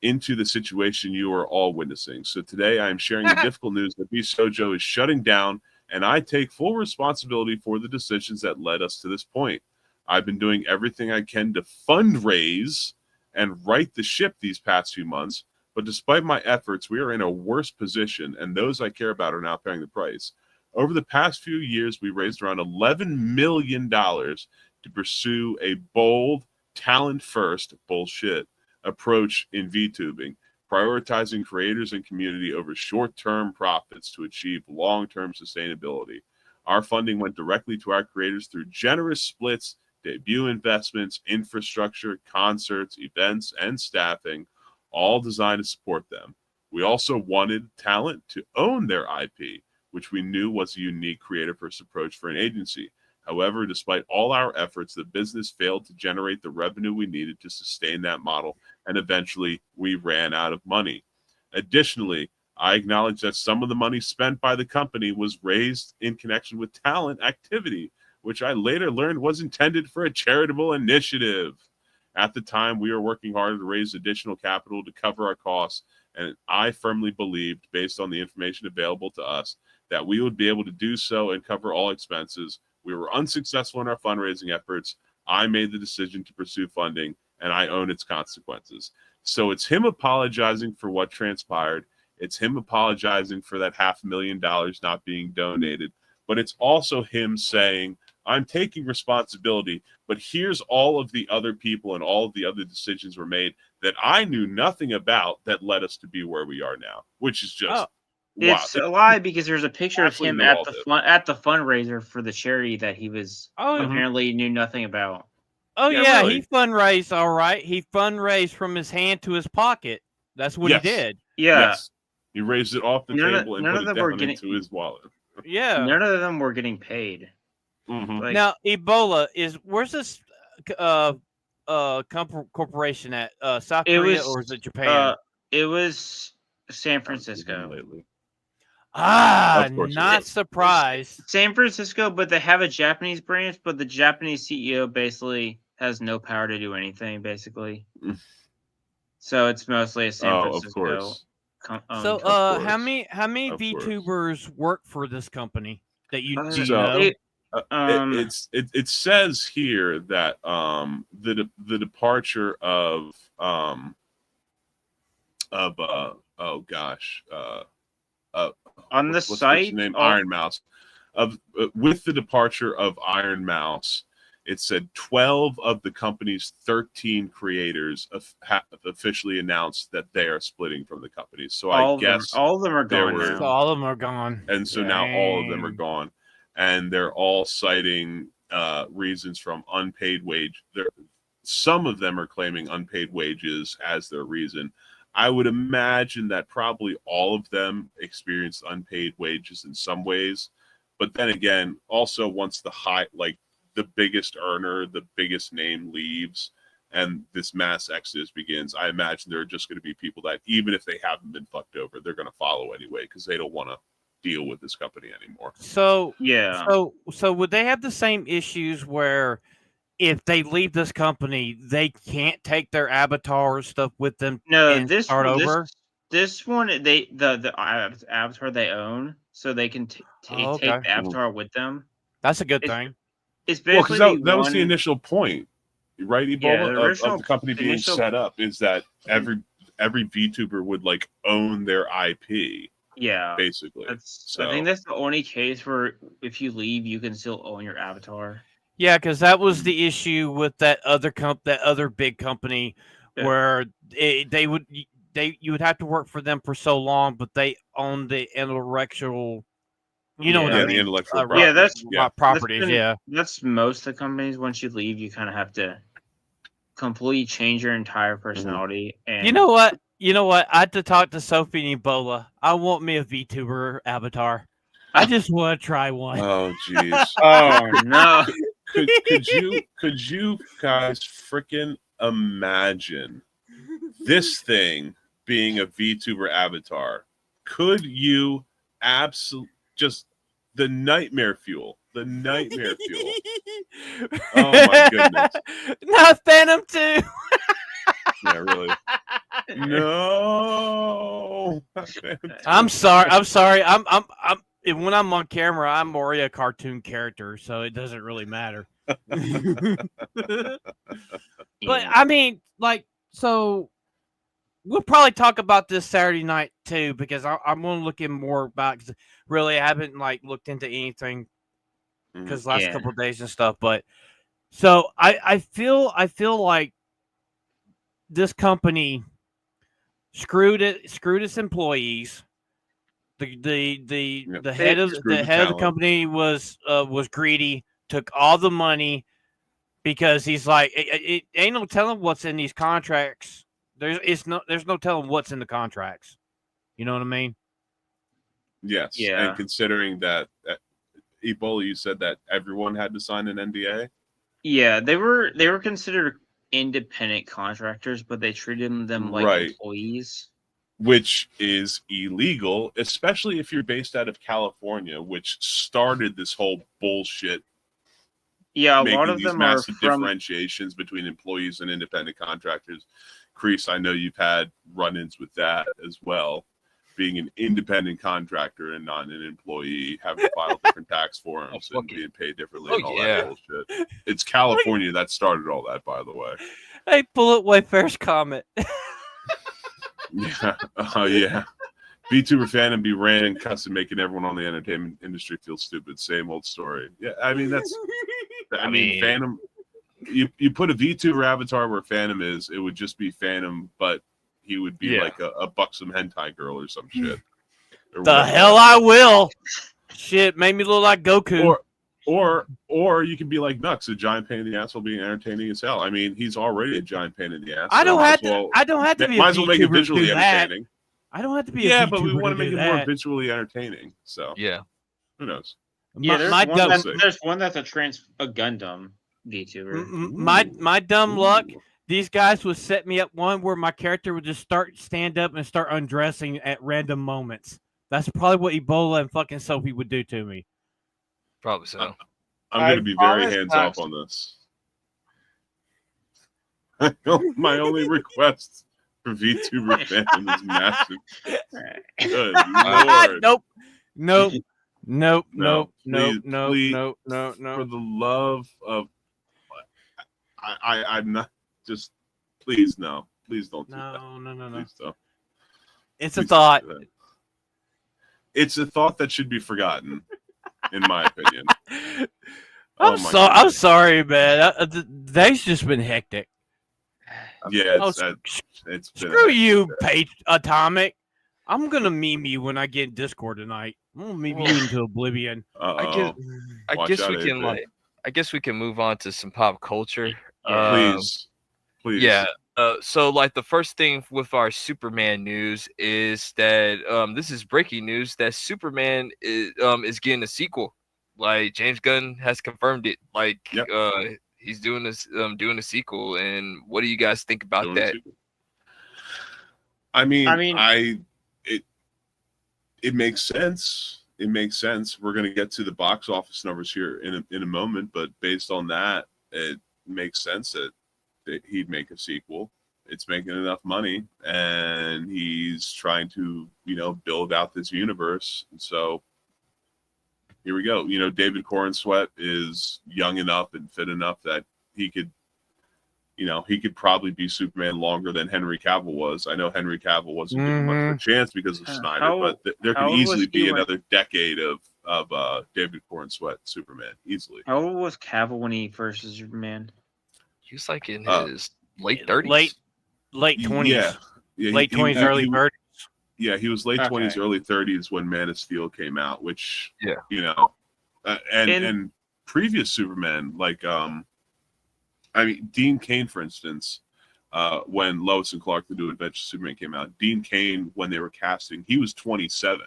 into the situation you are all witnessing. So today I am sharing the difficult news that VShojo is shutting down, and I take full responsibility for the decisions that led us to this point. I've been doing everything I can to fundraise and right the ship these past few months, but despite my efforts, we are in a worse position, and those I care about are now paying the price. Over the past few years, we raised around $11 million to pursue a bold, talent-first bullshit approach in VTubing, prioritizing creators and community over short-term profits to achieve long-term sustainability. Our funding went directly to our creators through generous splits, debut investments, infrastructure, concerts, events, and staffing, all designed to support them. We also wanted talent to own their IP, which we knew was a unique creator-first approach for an agency. However, despite all our efforts, the business failed to generate the revenue we needed to sustain that model, and eventually we ran out of money. Additionally, I acknowledge that some of the money spent by the company was raised in connection with talent activity, which I later learned was intended for a charitable initiative. At the time, we were working hard to raise additional capital to cover our costs, and I firmly believed, based on the information available to us, that we would be able to do so and cover all expenses. We were unsuccessful in our fundraising efforts. I made the decision to pursue funding, and I own its consequences. So it's him apologizing for what transpired. It's him apologizing for that $500,000 not being donated. But it's also him saying, I'm taking responsibility, but here's all of the other people and all of the other decisions were made that I knew nothing about that led us to be where we are now, which is just... Wow. It's a lie because there's a picture of him at the fundraiser for the charity that he was apparently knew nothing about. Oh yeah, really? He fundraised all right. He fundraised from his hand to his pocket. That's what he did. Yeah. Yes. He raised it off the table and put it down into his wallet. Yeah. None of them were getting paid. Mm-hmm. Now, Ebola where's this corporation at? South Korea or is it Japan? It was San Francisco. Lately. Not surprised. San Francisco, but they have a Japanese branch, but the Japanese CEO basically has no power to do anything, basically. So it's mostly a San Francisco. Of course. So, how many VTubers work for this company that you know? It says here that the departure of on the site name Iron Mouse with the departure of Iron Mouse, it said 12 of the company's 13 creators have officially announced that they are splitting from the company. So I guess all of them are gone now. So all of them are gone. And so now all of them are gone. And they're all citing reasons from unpaid wage. Some of them are claiming unpaid wages as their reason. I would imagine that probably all of them experienced unpaid wages in some ways. But then again, also once the biggest earner, the biggest name leaves, and this mass exodus begins, I imagine there are just going to be people that, even if they haven't been fucked over, they're going to follow anyway because they don't want to deal with this company anymore. So yeah. So would they have the same issues where if they leave this company, they can't take their avatar stuff with them? No, over. This one, the avatar they own, so they can take the avatar with them. That's a good thing. It's basically because that was the initial point, right? Ebola of the company being set up is that every VTuber would own their IP. Yeah, basically. I think that's the only case where if you leave, you can still own your avatar. Yeah, because that was the issue with that other big company, where you would have to work for them for so long, but they own the intellectual. You know what I mean? The intellectual property. Yeah, that's properties. That's most of the companies. Once you leave, you kind of have to completely change your entire personality. And you know what? I had to talk to Sophie and Ebola. I want me a VTuber avatar. I just want to try one. Oh jeez. Oh no. Could you guys freaking imagine this thing being a VTuber avatar, could you just the nightmare fuel? The nightmare fuel. Oh my goodness. Not Phantom 2. Yeah, really. No. I'm sorry. When I'm on camera, I'm already a cartoon character, so it doesn't really matter. But I mean, like, so we'll probably talk about this Saturday night too, because I'm going to look in more about. Cause really, I haven't like looked into anything because last couple of days and stuff. But so I feel like this company screwed its employees. The head of the company was greedy, took all the money because he's like, it ain't no telling what's in these contracts. There's no telling what's in the contracts. You know what I mean? Yes. Yeah. And considering that Ebola, you said that everyone had to sign an NDA. Yeah, they were considered independent contractors, but they treated them like employees, which is illegal, especially if you're based out of California, which started this whole bullshit. Yeah, a making lot of these them massive are from differentiations between employees and independent contractors. Crease, I know you've had run-ins with that as well. Being an independent contractor and not an employee, having to file different tax forms and being paid differently and all that bullshit. It's California that started all that, by the way. Hey, Bullet Wayfarer's comment. Yeah. Oh, yeah. VTuber Phantom be ranting, cussing, making everyone on the entertainment industry feel stupid. Same old story. Yeah, I mean, that's... I mean, Phantom... You put a VTuber avatar where Phantom is, it would just be Phantom, but he would be like a buxom hentai girl or some shit. Or the hell I will. Shit, made me look like Goku. Or you can be like Nux, a giant pain in the ass while being entertaining as hell. I mean, he's already a giant pain in the ass. I don't have to be. Might as well make it visually entertaining. I don't have to be. Yeah, but we want to make it more visually entertaining. So yeah, who knows? Yeah, there's one that's a Gundam VTuber. My dumb luck. These guys would set me up one where my character would just stand up and start undressing at random moments. That's probably what Ebola and fucking Sophie would do to me. Probably so. I'm going to be very hands off on this. My only request for VTuber Phantom is massive. Good Lord. Nope. Please, for the love of, I'm not just. Please no. Please don't do that. No. Please don't. It's a thought. It's a thought that should be forgotten, in my opinion. I'm sorry, man. They've just been hectic. Yeah, it's screw you, Atomic. I'm gonna meme you when I get in Discord tonight. I'm gonna meme you into oblivion. I guess we can move on to some pop culture. Please. Yeah. So like the first thing with our Superman news is that this is breaking news that Superman is getting a sequel. Like James Gunn has confirmed it. Like he's doing this doing a sequel. And what do you guys think about that? It makes sense. It makes sense. We're gonna get to the box office numbers here in a moment, but based on that, it makes sense that he'd make a sequel. It's making enough money, and he's trying to, build out this universe. And so here we go. David Corenswet is young enough and fit enough that he could probably be Superman longer than Henry Cavill was. I know Henry Cavill wasn't given much of a chance because of Snyder, but there could easily be another decade of David Corenswet Superman, easily. How old was Cavill when he first was Superman? He was like in his late 30s. Late 20s. Yeah, late 20s, early 30s. Yeah, he was late 20s, early 30s when Man of Steel came out, which, and previous Superman, like, Dean Cain, for instance, when Lois and Clark, The New Adventures of Superman came out, Dean Cain, when they were casting, he was 27.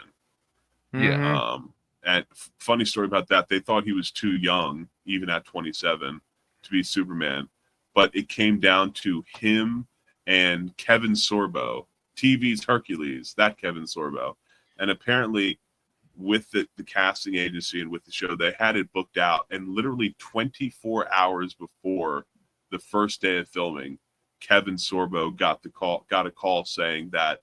Yeah. And funny story about that, they thought he was too young, even at 27, to be Superman. But it came down to him and Kevin Sorbo TV's Hercules, that Kevin Sorbo. And apparently, with the casting agency and with the show, they had it booked out. And literally 24 hours before the first day of filming, Kevin Sorbo got a call saying that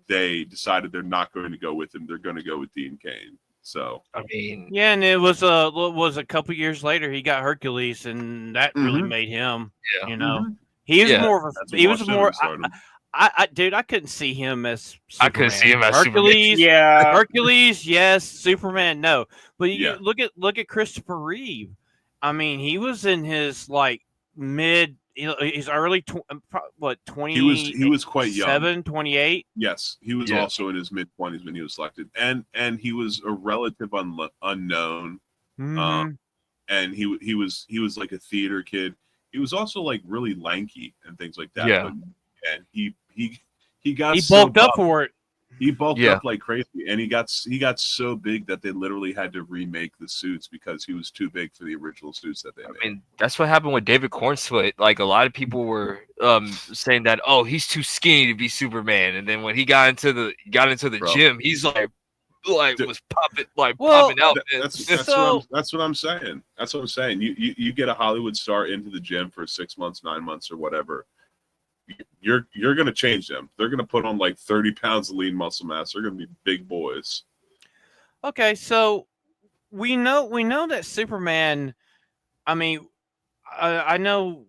they decided they're not going to go with him. They're going to go with Dean Cain. So I mean, yeah, and it was a couple years later he got Hercules, and that really made him. Yeah. You know, he was more of a. He was more. Dude, I couldn't see him as Superman. I couldn't see him as Hercules. Yeah. Hercules, yes. Superman, no. But Yeah. you look at Christopher Reeve. I mean, he was in his his early 20. He was quite young. 28. Yes, he was also in his mid-20s when he was selected, and he was a relative unknown. Mm-hmm. And he was like a theater kid. He was also like really lanky and things like that. Yeah. And he got He so bulked up for it. He bulked up like crazy, and he got so big that they literally had to remake the suits because he was too big for the original suits that they made. I mean, that's what happened with David Cornsfoot. Like a lot of people were saying that, oh, he's too skinny to be Superman, and then when he got into the gym, he's like was popping out. That's what I'm saying. That's what I'm saying. You get a Hollywood star into the gym for 6 months, 9 months, or whatever. You're going to change them. They're going to put on like 30 pounds of lean muscle mass. They're going to be big boys. Okay, so we know that Superman. I mean, I know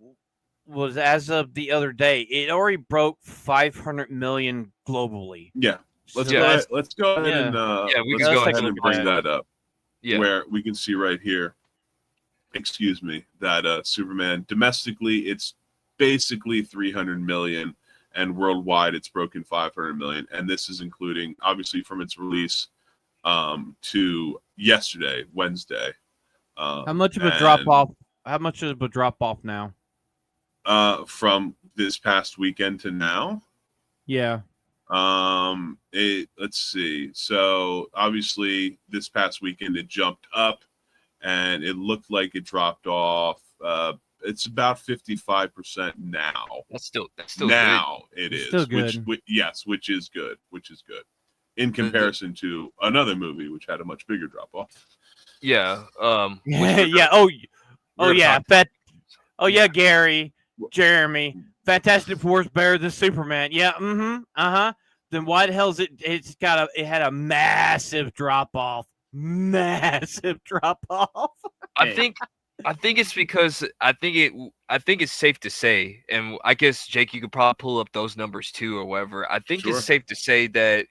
was as of the other day, it already broke 500 million globally. Yeah, let's go ahead and bring that up. Yeah, where we can see right here. Excuse me, that Superman domestically it's basically 300 million, and worldwide it's broken 500 million, and this is including obviously from its release to yesterday, Wednesday. How much of a drop off? How much of a drop off now? From this past weekend to now? Yeah. Let's see. So obviously this past weekend it jumped up, and it looked like it dropped off. It's about 55% now. That's still now good. It is still good. which is good. In comparison to another movie which had a much bigger drop off. Yeah. Yeah. Gary, Jeremy, Fantastic Four is better than Superman. Yeah. Then why the hell is it? It had a massive drop off. Massive drop off. I think it's because I think it's safe to say, and I guess Jake, you could probably pull up those numbers too, or whatever. I think it's safe to say that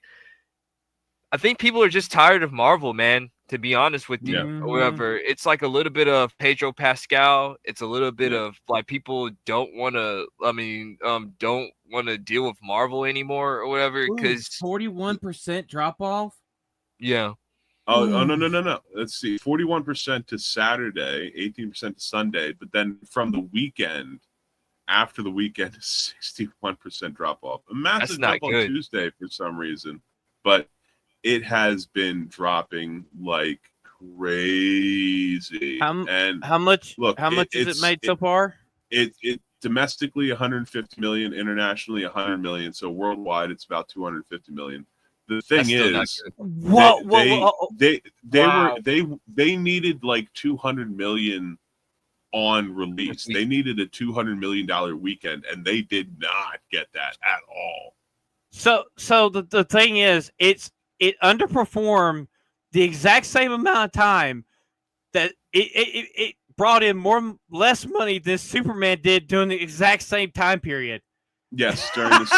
I think people are just tired of Marvel, man. To be honest with you, or whatever, it's like a little bit of Pedro Pascal. It's a little bit of like people don't want to. I mean, don't want to deal with Marvel anymore or whatever because 41% drop off. Yeah. Oh no. Let's see. 41% to Saturday, 18% to Sunday, but then from the weekend, after the weekend, 61% drop off. A massive drop on Tuesday for some reason, but it has been dropping like crazy. How much? Look, how much has it made so far? It domestically 150 million, internationally 100 million. So worldwide, it's about 250 million. The thing is, they needed like 200 million on release. They needed a $200 million weekend, and they did not get that at all. So the thing is, it underperformed the exact same amount of time that it brought in less money than Superman did during the exact same time period. Yes, during this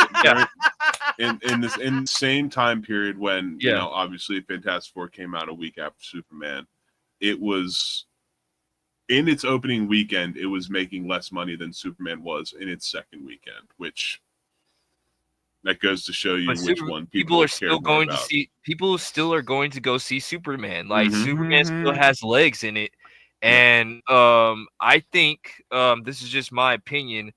in the same time period when you know obviously Fantastic Four came out a week after Superman, it was in its opening weekend it was making less money than Superman was in its second weekend, which that goes to show you which one people are still going to see. People still are going to go see Superman. Like Superman still has legs in it, and I think this is just my opinion.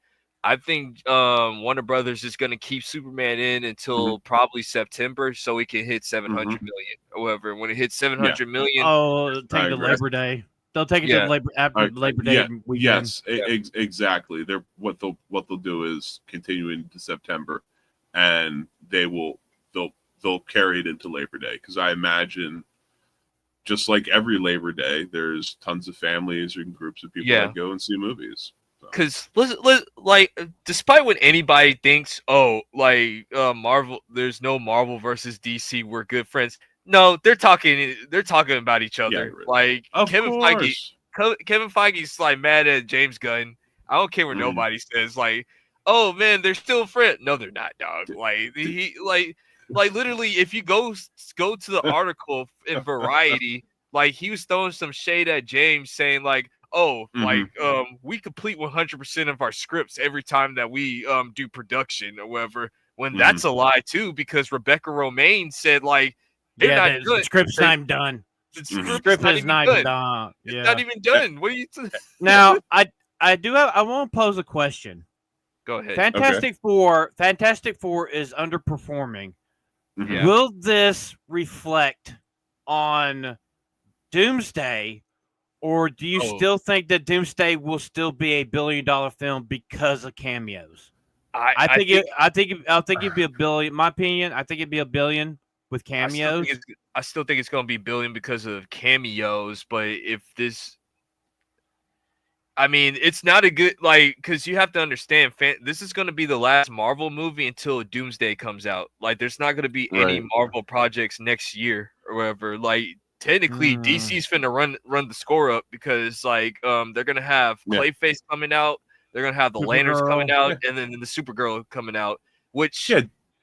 I think Warner Brothers is going to keep Superman in until probably September, so it can hit 700 million or whatever. When it hits 700 million, take it to Labor Day. They'll take it to after Labor Day weekend. Yes, exactly. What they'll do is continue into September, and they'll carry it into Labor Day, because I imagine, just like every Labor Day, there's tons of families and groups of people that go and see movies. Because like, despite what anybody thinks, Marvel, there's no Marvel versus DC, we're good friends. No, they're talking about each other. Yeah, like of Kevin course. Feige's like mad at James Gunn. I don't care what nobody says. Like, oh man, they're still friends. No, they're not, dog. Like he like literally, if you go to the article in Variety, like he was throwing some shade at James, saying like, we complete 100% of our scripts every time that we do production or whatever. When that's a lie too, because Rebecca Romaine said like they're not good. The script's not done. The script is not done. It's not even done. What are you? Now I want to pose a question. Go ahead. Fantastic Four is underperforming. Mhm. Will this reflect on Doomsday, or do you still think that Doomsday will still be $1 billion film because of cameos? I think it'd be $1 billion. My opinion, I think it'd be $1 billion with cameos. I still think it's going to be $1 billion because of cameos. But if this, I mean, it's not a good, like, because you have to understand, this is going to be the last Marvel movie until Doomsday comes out. Like, there's not going to be any Marvel projects next year or whatever. Like, technically, DC's finna run the score up, because like they're gonna have Clayface coming out, they're gonna have the Lanterns coming out, and then the Supergirl coming out. Which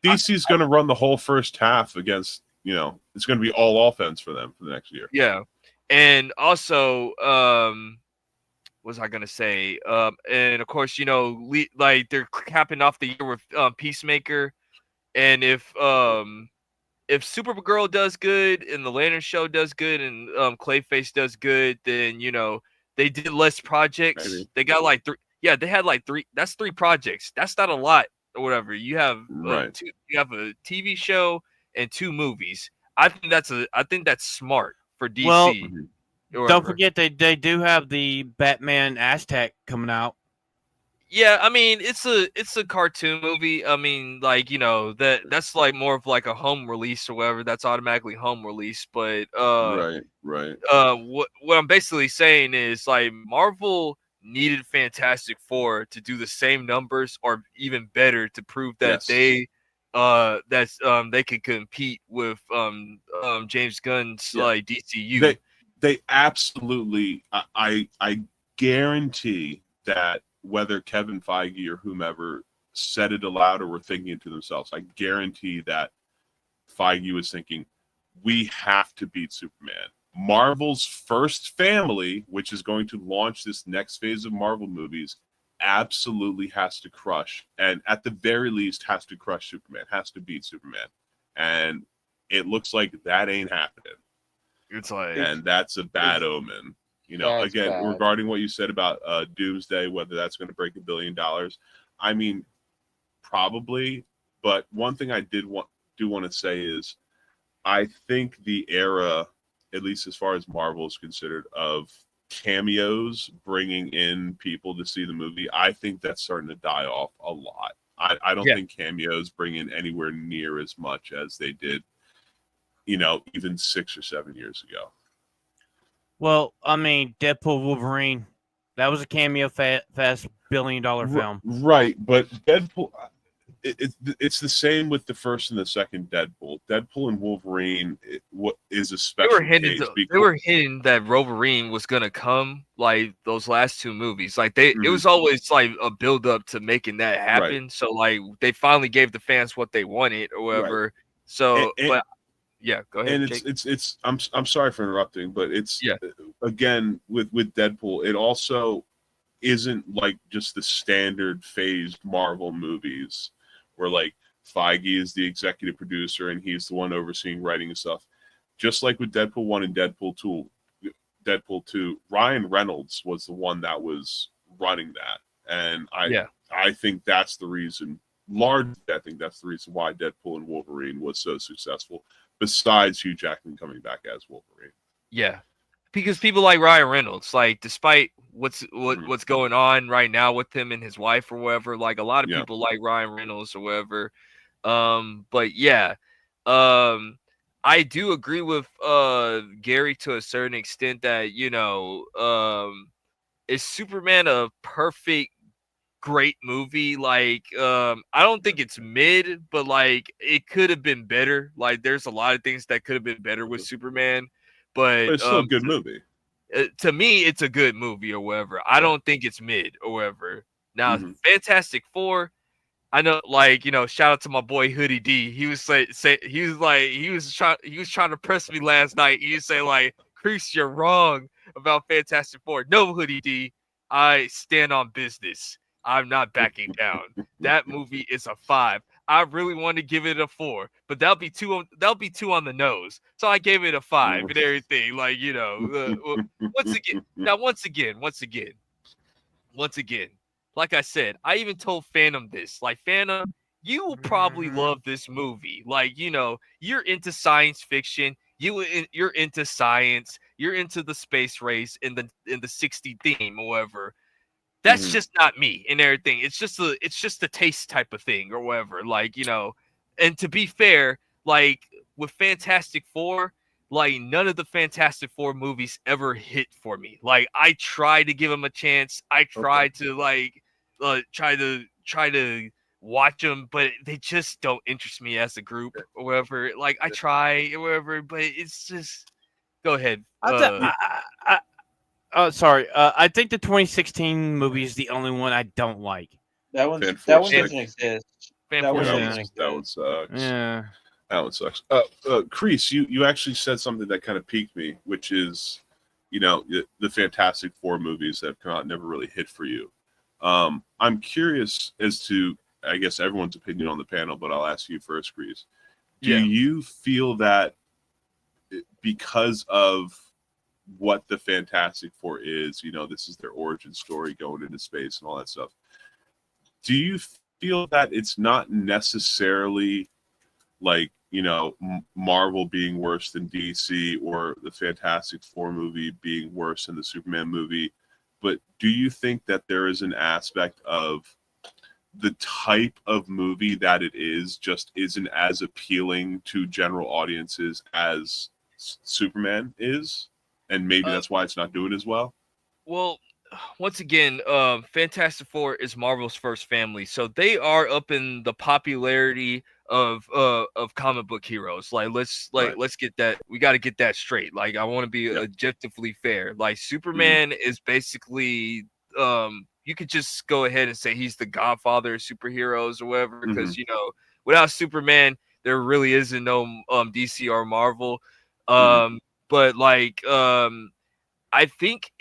DC's gonna run the whole first half against, it's gonna be all offense for them for the next year. Yeah, and also, what was I gonna say? And of course, like they're capping off the year with Peacemaker, and if Supergirl does good and the Lantern Show does good and Clayface does good, then they did less projects. Maybe. They got like three. Yeah, they had like three. That's 3 projects. That's not a lot or whatever. You have you have a TV show and 2 movies. I think that's smart for DC. Well, don't forget they do have the Batman Aztec coming out. Yeah, I mean it's a cartoon movie. I mean, like, that's like more of like a home release or whatever. That's automatically home release. But right. What I'm basically saying is like Marvel needed Fantastic Four to do the same numbers or even better to prove that they could compete with James Gunn's like DCU. They absolutely. I guarantee that. Whether Kevin Feige or whomever said it aloud or were thinking it to themselves, I guarantee that Feige was thinking, we have to beat Superman. Marvel's first family, which is going to launch this next phase of Marvel movies, absolutely has to crush, and at the very least has to crush Superman, has to beat Superman. And it looks like that ain't happening. And that's a bad omen. Again, regarding what you said about Doomsday, whether that's going to break $1 billion, I mean, probably. But one thing I do want to say is, I think the era, at least as far as Marvel is considered, of cameos bringing in people to see the movie, I think that's starting to die off a lot. I don't think cameos bring in anywhere near as much as they did, even 6 or 7 years ago. Well, I mean, Deadpool Wolverine, that was a cameo fest $1 billion film. Right, but Deadpool, it's the same with the first and the second Deadpool. Deadpool and Wolverine is a special case. They were hinting that Wolverine was going to come like those last 2 movies. Like it was always like a build up to making that happen. Right. So like they finally gave the fans what they wanted or whatever. Right. So, but yeah, go ahead. And it's I'm sorry for interrupting, but it's again with Deadpool, it also isn't like just the standard phased Marvel movies where like Feige is the executive producer and he's the one overseeing writing and stuff. Just like with Deadpool 1 and Deadpool 2, Ryan Reynolds was the one that was running that. And I think that's the reason. I think that's the reason why Deadpool and Wolverine was so successful. Besides Hugh Jackman coming back as Wolverine. Yeah. Because people like Ryan Reynolds, like despite what's going on right now with him and his wife or whatever, like a lot of people like Ryan Reynolds or whatever. But yeah, I do agree with Gary to a certain extent that is Superman a perfect great movie? Like, I don't think it's mid, but like it could have been better. Like, there's a lot of things that could have been better with Superman, but But it's still a good movie. To me, it's a good movie or whatever. I don't think it's mid or whatever. Now, Fantastic Four, I know, like, shout out to my boy Hoodie D. He was he was trying to press me last night. He was saying like, Chris, you're wrong about Fantastic Four. No, Hoodie D, I stand on business. I'm not backing down. That movie is a 5. I really want to give it a 4, but that'll be 2 on the nose. So I gave it a 5 and everything. Like, once again, like I said, I even told Phantom this. Like, Phantom, you will probably love this movie. Like, you're into science fiction. You're into science. You're into the space race in the 60 theme or whatever. That's just not me and everything. It's just a taste type of thing or whatever. Like, and to be fair, like with Fantastic Four, like none of the Fantastic Four movies ever hit for me. Like, I tried to give them a chance. I tried to try to watch them, but they just don't interest me as a group or whatever. Like, I try or whatever, but it's just. Go ahead. Sorry. I think the 2016 movie is the only one I don't like. That one doesn't exist. That one sucks. Yeah. That one sucks. Kreese, you actually said something that kind of piqued me, which is, the Fantastic Four movies that have come out and never really hit for you. I'm curious as to, I guess, everyone's opinion on the panel, but I'll ask you first, Kreese. Do you feel that because of what the Fantastic Four is, this is their origin story going into space and all that stuff, do you feel that it's not necessarily like, Marvel being worse than DC or the Fantastic Four movie being worse than the Superman movie, but do you think that there is an aspect of the type of movie that it is just isn't as appealing to general audiences as Superman is? And maybe that's why it's not doing as well. Well, once again, Fantastic Four is Marvel's first family, so they are up in the popularity of comic book heroes. Like, let's get that. We got to get that straight. Like, I want to be objectively fair. Like, Superman is basically, you could just go ahead and say he's the godfather of superheroes or whatever, because without Superman, there really isn't no DC or Marvel. But like, I think,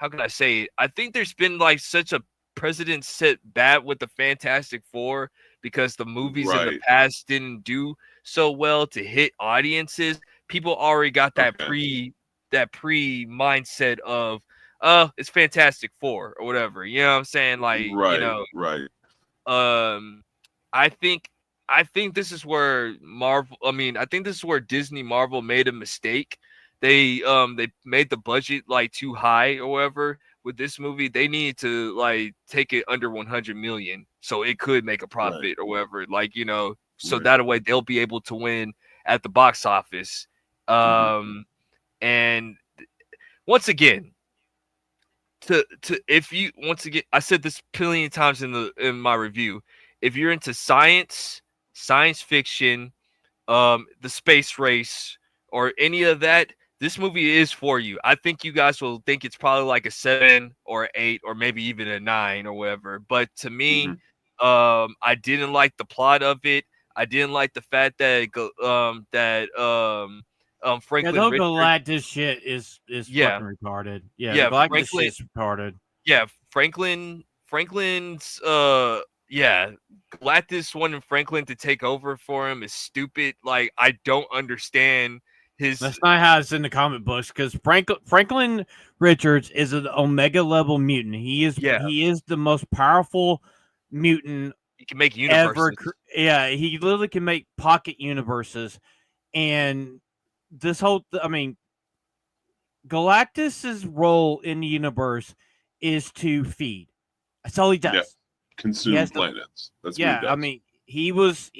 how can I say it? I think there's been like such a precedent set bad with the Fantastic Four because the movies in the past didn't do so well to hit audiences. People already got that pre mindset of, it's Fantastic Four or whatever. You know what I'm saying? Like, I think this is where I think this is where Disney Marvel made a mistake. They made the budget like too high or whatever. With this movie, they need to like take it under 100 million so it could make a profit or whatever. Like, so that way they'll be able to win at the box office. And once again, I said this a billion times in my review. If you're into science fiction, the space race, or any of that, this movie is for you. I think you guys will think it's probably like a 7 or 8 or maybe even a 9 or whatever. But to me, I didn't like the plot of it. I didn't like the fact that Franklin. Don't Galactus shit is fucking retarded. Galactus shit's retarded. Yeah, Franklin's Galactus wanting Franklin to take over for him is stupid. Like, I don't understand his. That's not how it's in the comic books, because Franklin Richards is an Omega level mutant. He is the most powerful mutant. He can make universes. He literally can make pocket universes, and this whole Galactus's role in the universe is to feed. That's all he does. Consume planets. That's what he does. He was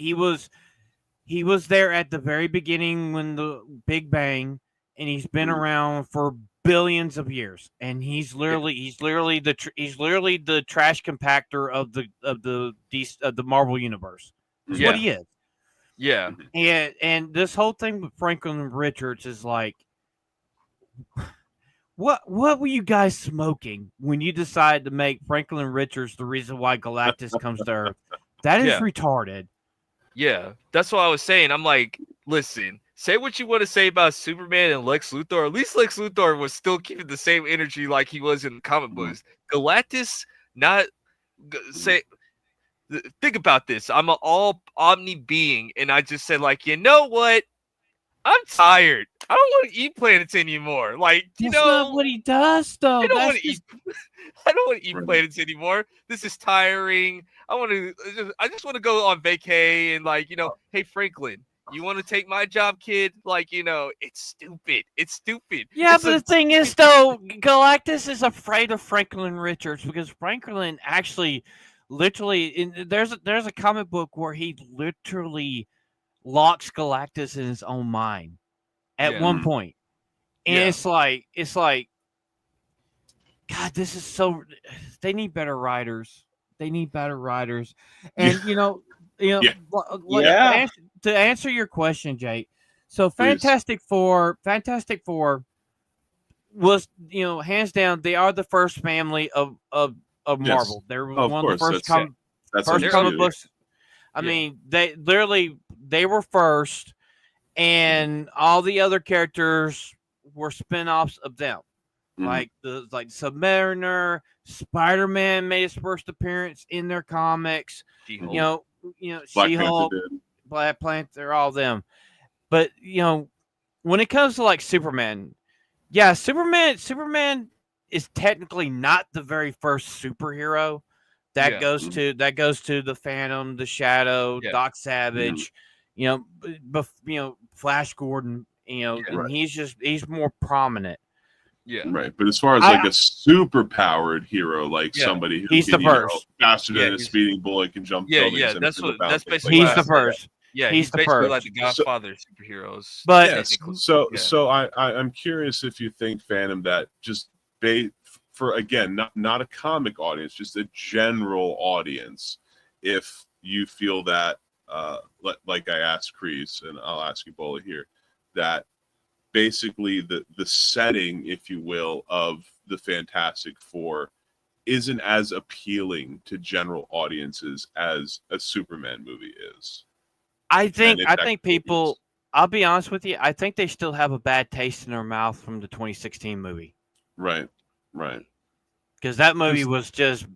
there at the very beginning when the Big Bang, and he's been around for billions of years, and he's literally the trash compactor of the Marvel universe. That's what he is. Yeah. And this whole thing with Franklin Richards is like, what were you guys smoking when you decided to make Franklin Richards the reason why Galactus comes to Earth? That is retarded. Yeah, that's what I was saying. I'm like, listen, say what you want to say about Superman and Lex Luthor. At least Lex Luthor was still keeping the same energy like he was in the comic books. Galactus, think about this. I'm an all omni being, and I just said, like, you know what? I'm tired. I don't want to eat planets anymore. Like, That's not what he does, though. I don't want to eat planets anymore. This is tiring. I just want to go on vacay and, like, hey, Franklin, you want to take my job, kid? Like, it's stupid. It's stupid. Yeah, but the thing is, though, Galactus is afraid of Franklin Richards because Franklin actually, literally, there's a comic book where he literally locks Galactus in his own mind at one point. And it's like, God, this is so. They need better writers. And to answer your question, Jake. So Fantastic Four was, hands down, they are the first family of Marvel. They're one of the first comic books. I mean, they were first, and all the other characters were spin-offs of them. Like Submariner, Spider-Man made his first appearance in their comics. She-Hulk, Black Panther, all of them. But when it comes to like Superman, Superman is technically not the very first superhero. That goes to the Phantom, the Shadow, Doc Savage, Flash Gordon, and he's more prominent. Yeah. Right. But as far as like a super powered hero, like somebody who he's can, the first. Faster than a speeding bullet, can jump buildings. Yeah, that's basically he's the first. Yeah, he's the first. Like the Godfather superheroes. But so I'm curious if you think, Phantom, that just for again, not a comic audience, just a general audience, if you feel that like I asked Kreese, and I'll ask Ebola here, that basically the setting, if you will, of the Fantastic Four isn't as appealing to general audiences as a Superman movie is. I think people, I'll be honest with you, I think they still have a bad taste in their mouth from the 2016 movie. Right. Because that movie was just,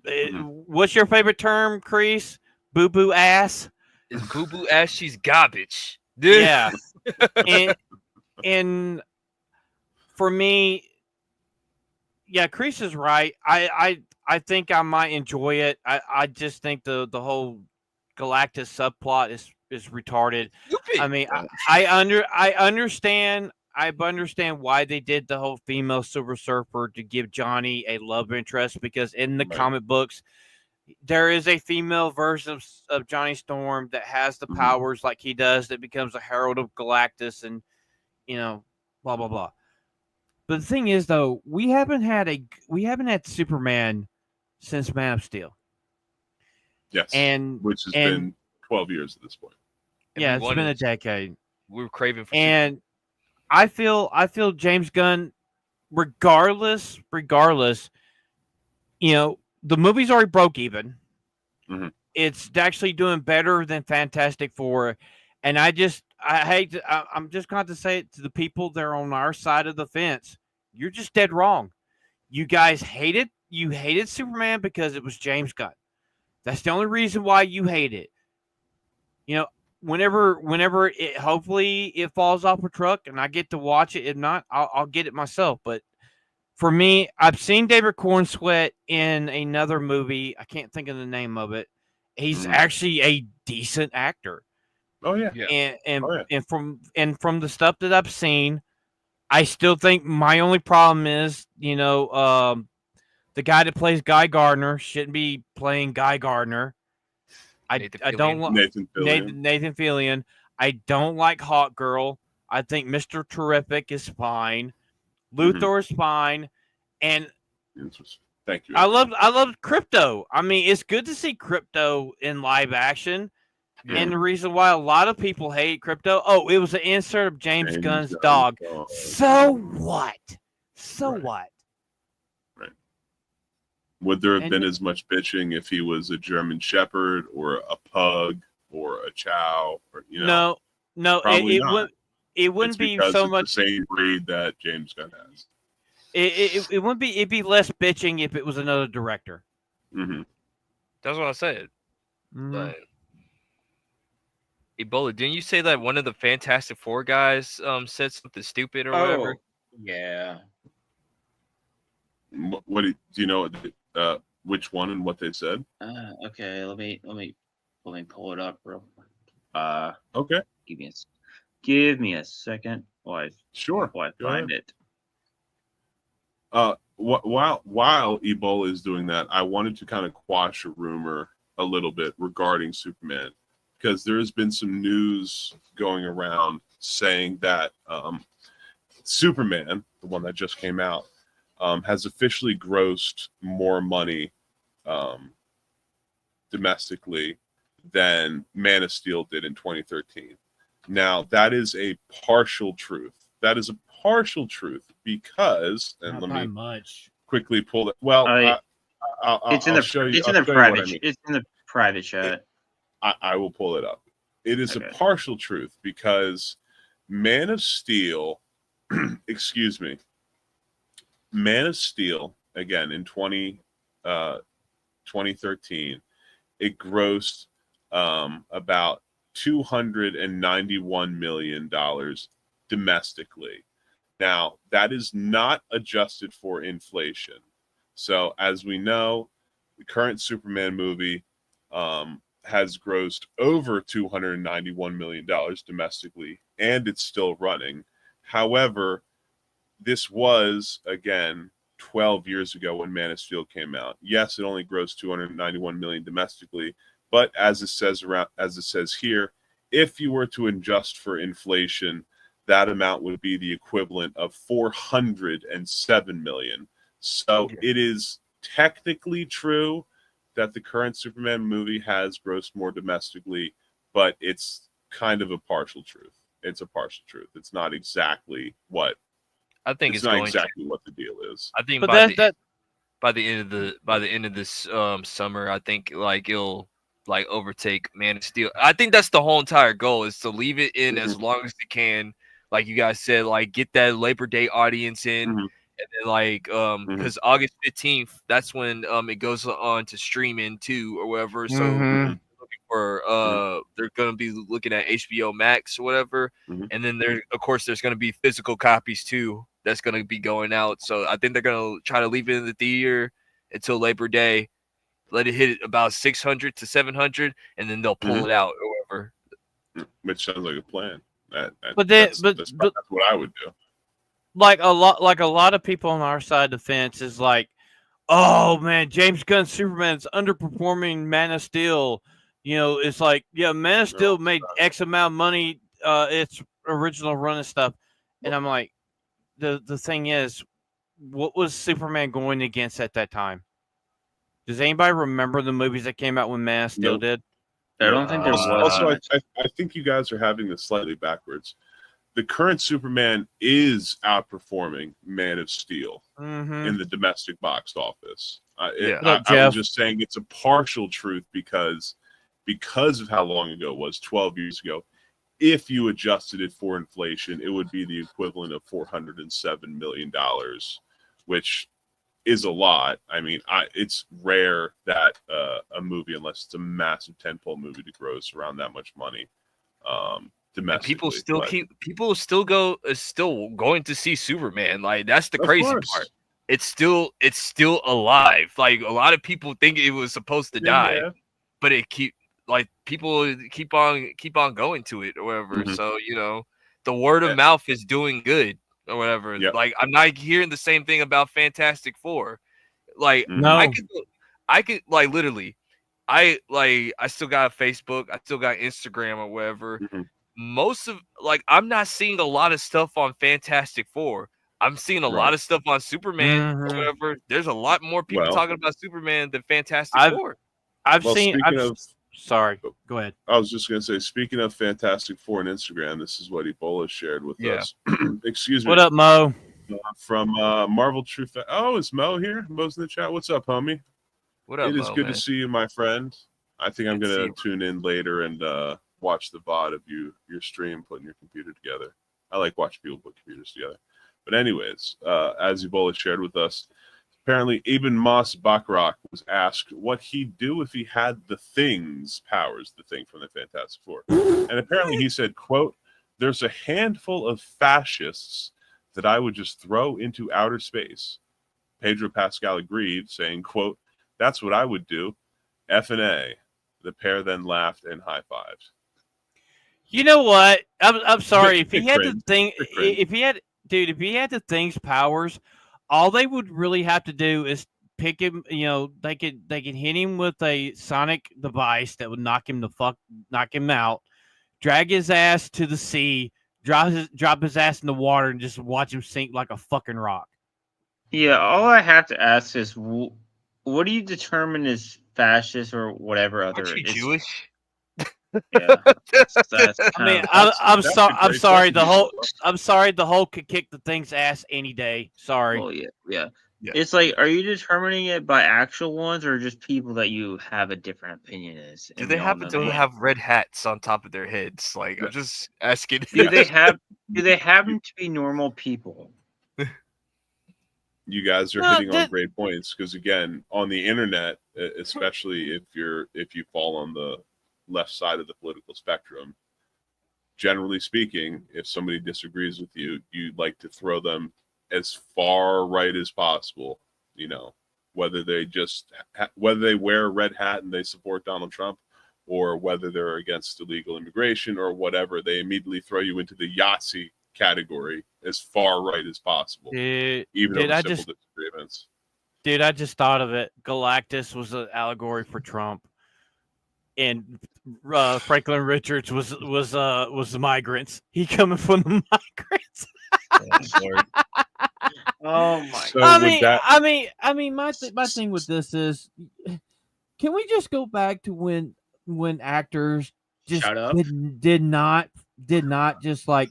what's your favorite term, Kreese? Boo-boo ass? It's boo-boo ass, she's garbage. Yeah. And for me, Kreese is right. I think I might enjoy it. I just think the whole Galactus subplot is retarded. Stupid. I mean, I understand why they did the whole female Silver Surfer to give Johnny a love interest, because in the comic books there is a female version of Johnny Storm that has the powers like he does, that becomes a herald of Galactus, and blah blah blah. But the thing is, though, we haven't had Superman since Man of Steel. Yes, which has been 12 years at this point. Yeah, it's been a decade. We were craving for and I feel James Gunn, regardless, the movie's already broke even. It's actually doing better than Fantastic Four, and I'm just going to say it to the people that are on our side of the fence. You're just dead wrong. You guys hated Superman because it was James Gunn. That's the only reason why you hate it. Whenever it hopefully it falls off a truck and I get to watch it. If not, I'll get it myself. But for me, I've seen David Cornsweet in another movie. I can't think of the name of it. He's actually a decent actor. Oh yeah. And from the stuff that I've seen, I still think my only problem is, the guy that plays Guy Gardner shouldn't be playing Guy Gardner. I don't like Nathan Fillion. Nathan Fillion. I don't like Hawk Girl. I think Mr. Terrific is fine. Luthor is fine, and Thank you. I love Crypto. I mean, it's good to see Crypto in live action. And the reason why a lot of people hate Crypto, it was an insert of James Gunn's dog. So what? So what? Right. Would there have been as much bitching if he was a German Shepherd or a pug or a Chow? Or, no, it wouldn't be so much the same breed that James Gunn has. It wouldn't be. It'd be less bitching if it was another director. Mm-hmm. That's what I said. Mm-hmm. But Ebola, didn't you say that one of the Fantastic Four guys said something stupid or whatever? Yeah. What do you know? Which one and what they said? Okay, let me pull it up real quick. Okay. Give me a second. Sure. While I find it. While Ebola is doing that, I wanted to kind of quash a rumor a little bit regarding Superman, because there has been some news going around saying that Superman, the one that just came out, has officially grossed more money domestically than Man of Steel did in 2013. Now, that is a partial truth. That is a partial truth because, and Not let me much. quickly pull it. Well, it's in the private chat. I will pull it up. It is a partial truth because Man of Steel, excuse me, Man of Steel, again, in 2013, it grossed about $291 million domestically. Now, that is not adjusted for inflation. So, as we know, the current Superman movie has grossed over $291 million domestically, and it's still running. However, this was, again, 12 years ago when Man of Steel came out. Yes, it only grossed $291 million domestically, but as it says here, if you were to adjust for inflation, that amount would be the equivalent of $407 million. So it is technically true that the current Superman movie has grossed more domestically, but it's kind of a partial truth. It's a partial truth. It's not exactly what I think it's not exactly what the deal is. I think by the end of this summer, I think like it'll like overtake Man of Steel. I think that's the whole entire goal, is to leave it in as long as it can. Like you guys said, like get that Labor Day audience in, and then like because August 15th, that's when it goes on to streaming too or whatever. So looking for they're gonna be looking at HBO Max or whatever, and then there's gonna be physical copies too that's gonna be going out. So I think they're gonna try to leave it in the theater until Labor Day, let it hit about 600 to 700, and then they'll pull it out or whatever. Which sounds like a plan. That's what I would do. Like a lot of people on our side of the fence is like, oh man, James Gunn's Superman's underperforming Man of Steel. You know, it's like, yeah, Man of Steel made X amount of money, its original run and stuff. And I'm like, the thing is, what was Superman going against at that time? Does anybody remember the movies that came out when Man of Steel did? I don't think there was. Also, I think you guys are having this slightly backwards. The current Superman is outperforming Man of Steel in the domestic box office. I'm just saying it's a partial truth because of how long ago it was, 12 years ago. If you adjusted it for inflation, it would be the equivalent of $407 million, which is a lot. I mean, it's rare that a movie, unless it's a massive tentpole movie, to gross around that much money domestically. People still going to see Superman. Like that's the crazy part. It's still alive. Like a lot of people think it was supposed to die, but people keep on going to it or whatever. So the word of mouth is doing good or whatever. Like I'm not hearing the same thing about Fantastic Four. Like no, I could like literally I still got Facebook, I still got Instagram or whatever. Mhm. Most of I'm not seeing a lot of stuff on Fantastic Four. I'm seeing a lot Right. of stuff on Superman or Mhm. whatever. There's a lot more people Well- talking about Superman than Fantastic I've- Four. Well, speaking of, Sorry, go ahead. I was just going to say, speaking of Fantastic Four on Instagram, this is what Ebola shared with Yeah. us. Excuse me. What up, Mo? From Marvel True Fact. Oh, is Mo here? Mo's in the chat. What's up, homie? What up, It is Mo, good man? to see you, my friend. I think I'm Good to going see to tune in later and watch the VOD of your stream putting your computer together. I like watching people put computers together. But anyways, as Ebola shared with us, apparently Ibn Moss Bachrach was asked what he'd do if he had the Thing's powers, the Thing from the Fantastic Four. And apparently he said, quote, "There's a handful of fascists that I would just throw into outer space." Pedro Pascal agreed, saying, quote, "That's what I would do. F and A." The pair then laughed and high-fived. You know what? I'm sorry. If he Big had the cringe. thing, Big cringe. if he had the Thing's powers, all they would really have to do is pick him. You know, they can hit him with a sonic device that would knock him out, drag his ass to the sea, drop his ass in the water, and just watch him sink like a fucking rock. Yeah, all I have to ask is, what do you determine as fascist or whatever other? Aren't you it's- Jewish? Yeah, that's I mean, kind I'm that's sorry. a I'm great sorry. question. I'm sorry. The Hulk could kick the Thing's ass any day. Sorry. well, yeah. Yeah. It's like, are you determining it by actual ones or just people that you have a different opinion as? Do and they we all happen know to that? have red hats on top of their heads? Like, I'm just asking. Do they happen to be normal people? You guys are No, hitting on that- great points because, again, on the internet, especially if you fall on the left side of the political spectrum, generally speaking, if somebody disagrees with you, you'd like to throw them as far right as possible. You know, whether they whether they wear a red hat and they support Donald Trump, or whether they're against illegal immigration or whatever, they immediately throw you into the Yahtzee category as far right as possible, Dude, even dude, over simple disagreements. Dude, I just thought of it. Galactus was an allegory for Trump, and Franklin Richards was the migrants. He coming from the migrants. Oh my! So I with mean, my thing with this is, can we just go back to when actors just Shut up. did not just like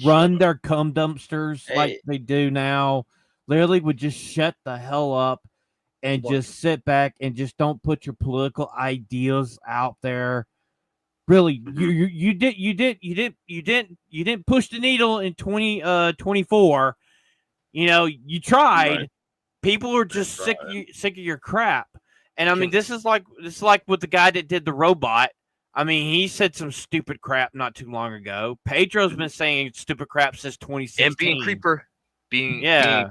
run their cum dumpsters like Hey. they do now? Literally would just shut the hell up and just sit back and just don't put your political ideas out there. Really, you didn't push the needle in 2024. You know, you tried. Right. People are just sick tried. sick of your crap. And I mean, this is like with the guy that did the robot. I mean, he said some stupid crap not too long ago. Pedro's been saying stupid crap since 2016. And being creeper, being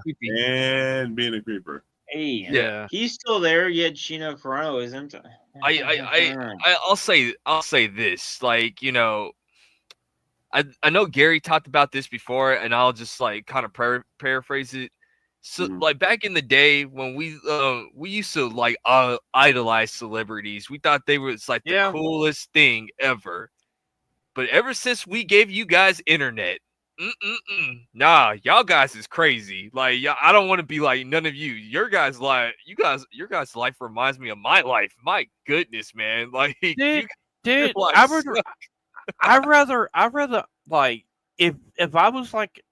creepy. and being a creeper. Hey, Yeah. he's still there, yet Gino Carano isn't. I'll say this, like, you know, I know Gary talked about this before, and I'll just like kind of paraphrase it. So like back in the day when we used to like idolize celebrities, we thought they was like the coolest thing ever. But ever since we gave you guys internet, nah, y'all guys is crazy. Like, I don't want to be like none of you. Your guys' life reminds me of my life. My goodness, man. Like, dude, life I'd rather like if I was like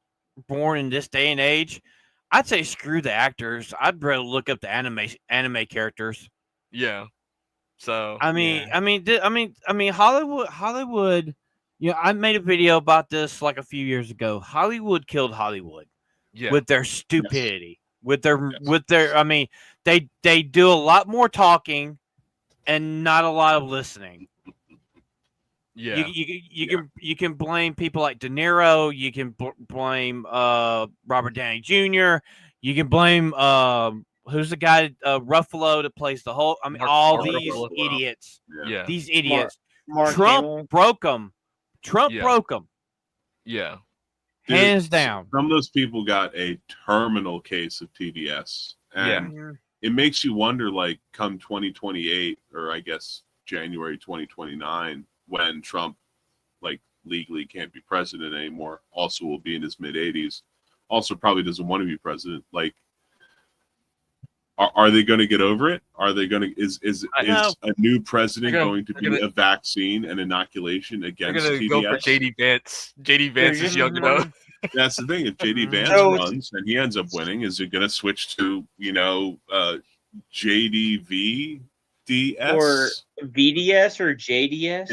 born in this day and age, I'd say screw the actors. I'd rather look up the anime characters. Yeah. So I mean, Hollywood. You know, I made a video about this like a few years ago. Hollywood killed Hollywood with their stupidity, with their. I mean, they do a lot more talking and not a lot of listening. Yeah, you can blame people like De Niro. You can blame Robert Downey Jr. You can blame who's the guy Ruffalo that plays the whole. I mean, all these idiots. Yeah, These idiots. Mark Trump Hamill. broke them. Trump broke them. Yeah, hands down. Some of those people got a terminal case of TDS. And it makes you wonder, like, come 2028, or I guess January 2029, when Trump, like, legally can't be president anymore, also will be in his mid-80s, also probably doesn't want to be president. Like, are they going to get over it? Are they going to is a new president going to be a vaccine and inoculation against they're gonna TBS? go for JD Vance. JD Vance is young enough. That's the thing. If JD Vance runs and he ends up winning, is it going to switch to JDVDS or VDS or JDS?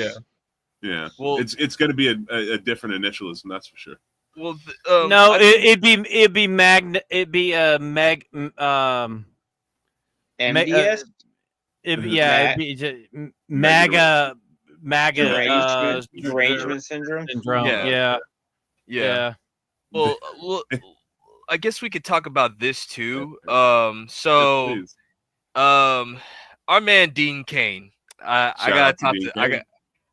Yeah. Well, it's going to be a different initialism, that's for sure. Well, no, it'd be MDS. It'd be just MAGA derangement syndrome. Yeah. Well, I guess we could talk about this too. Our man Dean Cain. I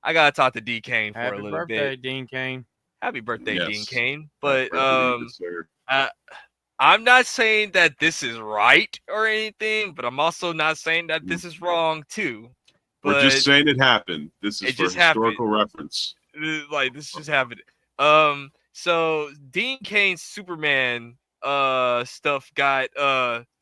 gotta talk to Dean Cain for a little bit. Happy birthday, Dean Cain. Happy birthday, Dean Cain. But I'm not saying that this is right or anything, but I'm also not saying that this is wrong too. But we're just saying it happened. This is for historical reference. Like, this just happened. So Dean Cain's Superman stuff got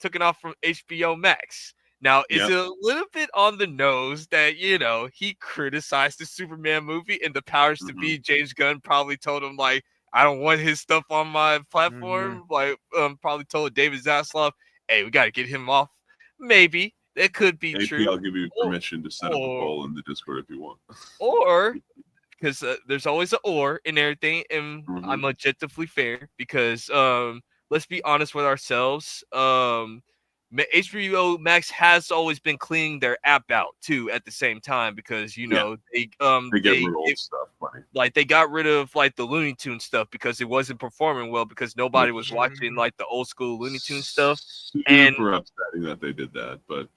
taken off from HBO Max. Now, it's a little bit on the nose that, he criticized the Superman movie, and the powers to be, James Gunn, probably told him, like, I don't want his stuff on my platform. Like, probably told David Zaslav, hey, we got to get him off. Maybe. That could be true. I'll give you permission to set up a poll in the Discord if you want. Or, because there's always an or in everything, and I'm objectively fair, because let's be honest with ourselves. HBO Max has always been cleaning their app out too at the same time, because they get rid of old stuff. Like, they got rid of, like, the Looney Tunes stuff because it wasn't performing well, because nobody was watching, like, the old school Looney Tunes stuff. Super upsetting that they did that, but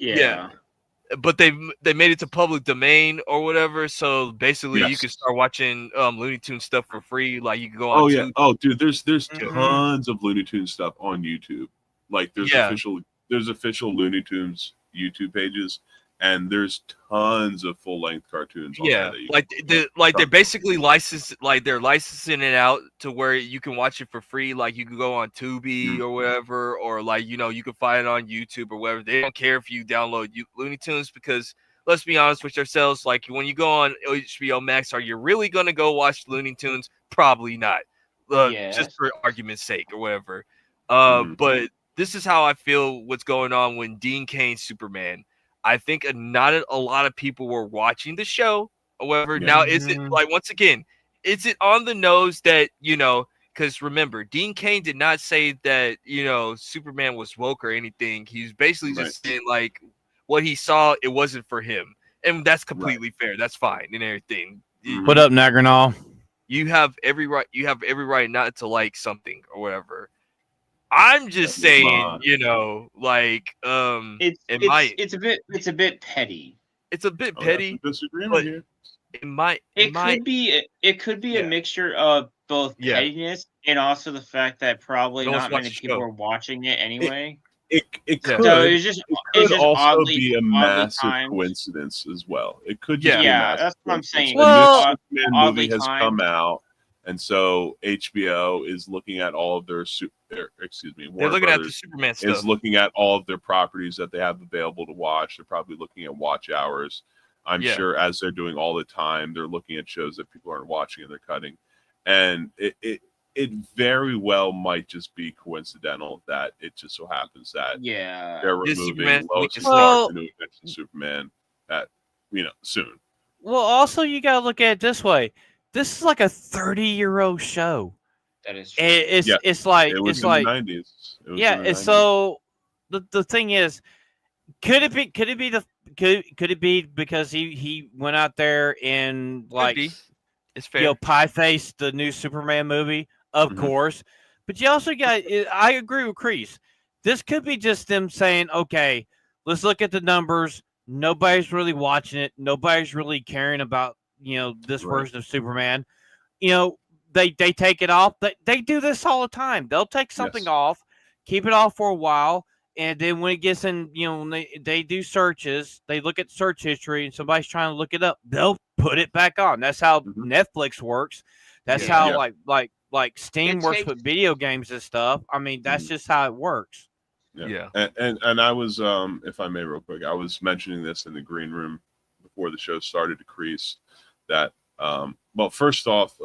but they made it to public domain or whatever, so basically you can start watching Looney Tunes stuff for free. Like, you can go on dude, there's tons of Looney Tunes stuff on YouTube. Like, there's official Looney Tunes YouTube pages, and there's tons of full-length cartoons. They're basically they're licensing it out to where you can watch it for free. Like, you can go on Tubi or whatever, or you can find it on YouTube or whatever. They don't care if you download Looney Tunes, because let's be honest with ourselves. Like, when you go on HBO Max, are you really gonna go watch Looney Tunes? Probably not. Just for argument's sake or whatever. But this is how I feel what's going on when Dean Cain's Superman. I think not a lot of people were watching the show. However, now is it, like, once again, is it on the nose that, because remember, Dean Cain did not say that, Superman was woke or anything. He's basically just saying, like, what he saw, it wasn't for him. And that's completely fair. That's fine and everything. What up, Nagranal? You have every right not to like something or whatever. I'm just saying, it's a bit petty. It's a bit petty. Disagreement here. It could be a mixture of both pettiness and also the fact that probably not many people are watching it anyway. It could. So it could also be a massive coincidence as well. It could just be a massive that's what I'm saying. Well, the Superman movie has come out, and so HBO is looking at all of their they're looking at the Superman stuff. Is looking at all of their properties that they have available to watch. They're probably looking at watch hours. I'm sure, as they're doing all the time, they're looking at shows that people aren't watching and they're cutting. And it very well might just be coincidental that it just so happens that they're removing Lois and Clark and Superman at soon. Well, also you gotta look at it this way. This is like a 30-year-old show. That is true. It's like it was it's in like the 90s. And so the thing is, could it be because he went out there and, like, it's fair. Pie-faced the new Superman movie, of course. But you also got, I agree with Kreese. This could be just them saying, okay, let's look at the numbers. Nobody's really watching it. Nobody's really caring about, this version of Superman. They take it off. They do this all the time. They'll take something off, keep it off for a while, And then when it gets in, when they do searches, they look at search history, and somebody's trying to look it up, they'll put it back on. That's how Netflix works. That's how like Steam works with video games and stuff. I mean, that's just how it works. Yeah. And I was, if I may, real quick, I was mentioning this in the green room before the show started to crease. That well, first off,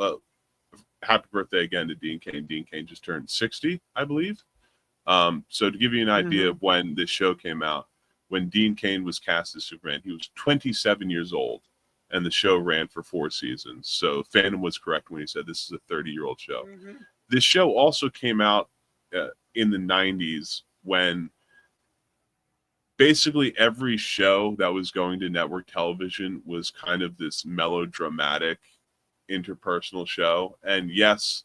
happy birthday again to Dean Cain. Dean Cain just turned 60, I believe. So to give you an idea of when this show came out, when Dean Cain was cast as Superman, he was 27 years old, and the show ran for 4 seasons. So Phantom was correct when he said this is a 30-year-old show. This show also came out in the 90s when basically every show that was going to network television was kind of this melodramatic interpersonal show. And yes,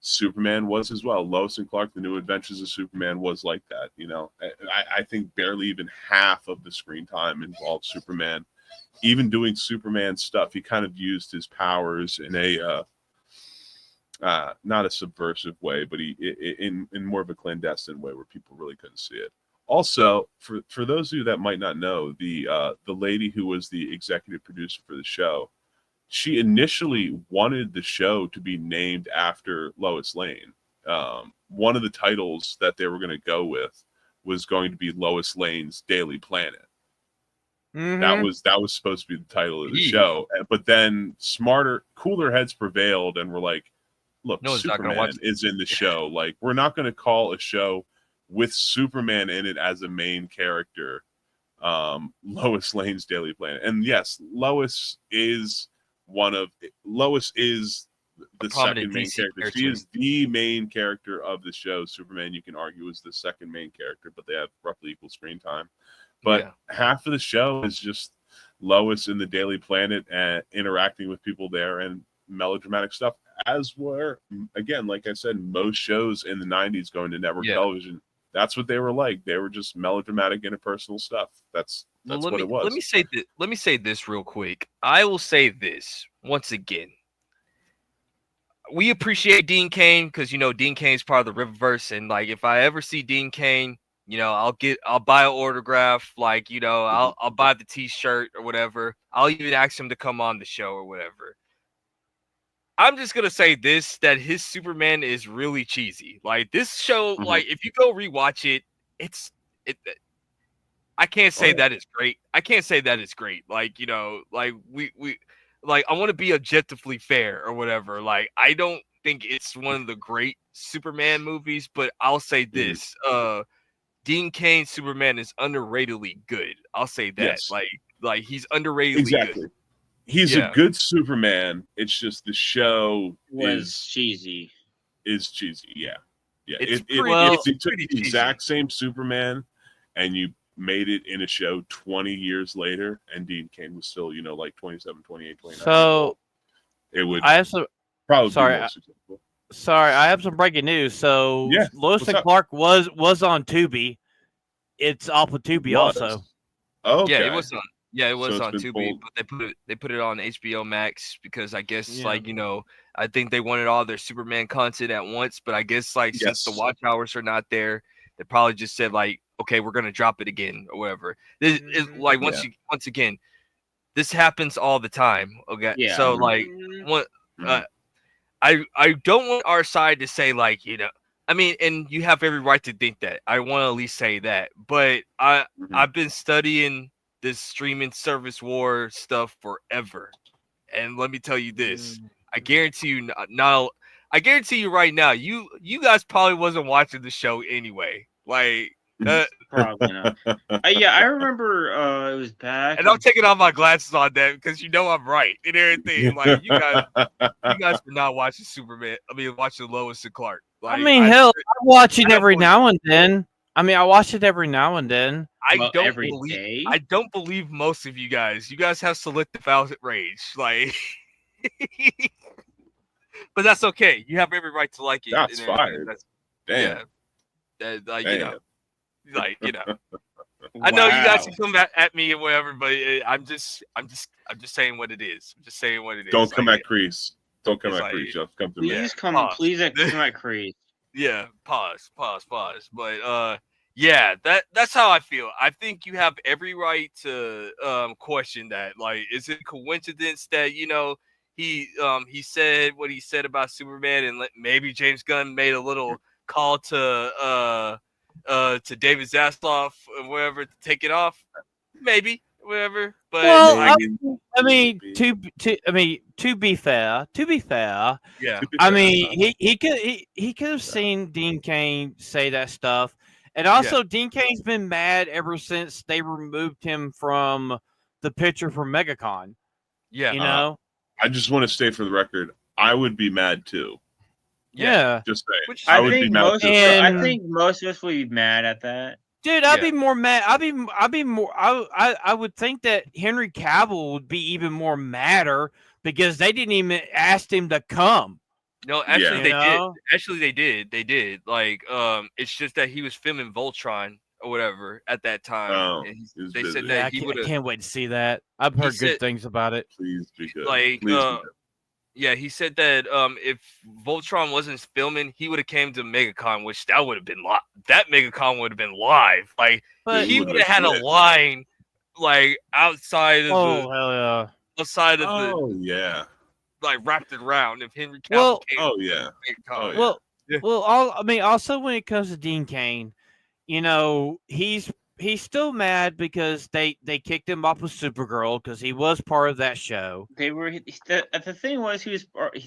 Superman was as well. Lois and Clark, The New Adventures of Superman was like that. I think barely even half of the screen time involved Superman. Even doing Superman stuff, he kind of used his powers in a not a subversive way, but in more of a clandestine way where people really couldn't see it. Also, for those of you that might not know, the lady who was the executive producer for the show, she initially wanted the show to be named after Lois Lane. One of the titles that they were going to go with was going to be Lois Lane's Daily Planet. That was supposed to be the title of the show. But then cooler heads prevailed and were like, look, Superman is in the show. Like, we're not going to call a show with Superman in it as a main character Lois Lane's Daily Planet. And yes, Lois is the second main character. She is the main character of the show. Superman, you can argue, is the second main character, but they have roughly equal screen time. But half of the show is just Lois in the Daily Planet and interacting with people there and melodramatic stuff, as were, again, like I said, most shows in the 90s going to network television. That's what they were like. They were just melodramatic interpersonal stuff. That's what it was. Let me say this real quick. I will say this once again. We appreciate Dean Cain because Dean Cain's part of the Riververse, and like if I ever see Dean Cain, I'll buy an autograph, like I'll buy the T-shirt or whatever. I'll even ask him to come on the show or whatever. I'm just gonna say this: that his Superman is really cheesy. Like this show, like if you go rewatch it, I can't say that it's great. I can't say that it's great. Like like we like I want to be objectively fair or whatever. Like I don't think it's one of the great Superman movies, but I'll say this: Dean Cain's Superman is underratedly good. I'll say that. Yes. Like he's underratedly good. He's a good Superman. It's just the show is cheesy. It's cheesy, yeah. It's if you took the exact same Superman and you made it in a show 20 years later, and Dean Cain was still, like 27, 28, 29. So it would. I have some. Probably. Sorry, I have some breaking news. So Lois and Clark was on Tubi. It's off of Tubi also. Oh, yeah, it was on. Yeah, it was on Tubi, but they put it on HBO Max because I guess I think they wanted all their Superman content at once, but I guess since the watch hours are not there, they probably just said like, okay, we're gonna drop it again or whatever. This is like once again, this happens all the time. Okay, so like what I don't want our side to say like I mean, and you have every right to think that. I want to at least say that, but I've been studying this streaming service war stuff forever, and let me tell you this: I guarantee you I guarantee you right now, you guys probably wasn't watching the show anyway. Like, probably not. I remember it was back, and I'm taking off my glasses on that because I'm right and everything. Like, you guys were not watching Superman. I mean, watching Lois and Clark. Like, I watch it every now and then. I watch it every now and then. I don't believe most of you guys. You guys have selective outrage, like, but that's okay. You have every right to like it. That's fine. Damn. I know you guys can come at me or whatever, but I'm just saying what it is. I'm just saying what it is. Don't come at Crease. Don't come at Crease. Just come to me. Please come at Crease. Yeah, pause. But yeah, that's how I feel. I think you have every right to question that. Like, is it a coincidence that he said what he said about Superman, and maybe James Gunn made a little call to David Zaslav or whatever to take it off? Maybe, whatever. But Well, Maybe. I mean, Maybe. to be fair, yeah, I mean, he could have seen Dean Cain say that stuff, and also Dean Cain's been mad ever since they removed him from the picture for MegaCon. yeah, You know, I just want to stay for the record. I would be mad too. yeah. Just saying. Which I I would be think mad most. too. And- I think most of us would be mad at that. Dude, I'd Yeah. be more mad. I'd be more. I would think that Henry Cavill would be even more madder because they didn't even ask him to come. No, actually Yeah. they You know? did. Actually they did. They did. Like, it's just that he was filming Voltron or whatever at that time. Oh, and he was they said busy. that Yeah, he I would have can't wait to see that. I've heard good said- things about it. Please be good. like Please be good. yeah, he said that if Voltron wasn't filming, he would have came to MegaCon, which that would have been live. That MegaCon would have been live. Like, But he would've would have had been a lit. line like outside of oh hell yeah! the Oh yeah. like wrapped it around if Henry Cavill Well- came Oh to yeah. MegaCon. Oh, yeah. Well, Yeah. I mean, also when it comes to Dean Cain, he's still mad because they kicked him off with Supergirl because he was part of that show. They were the thing was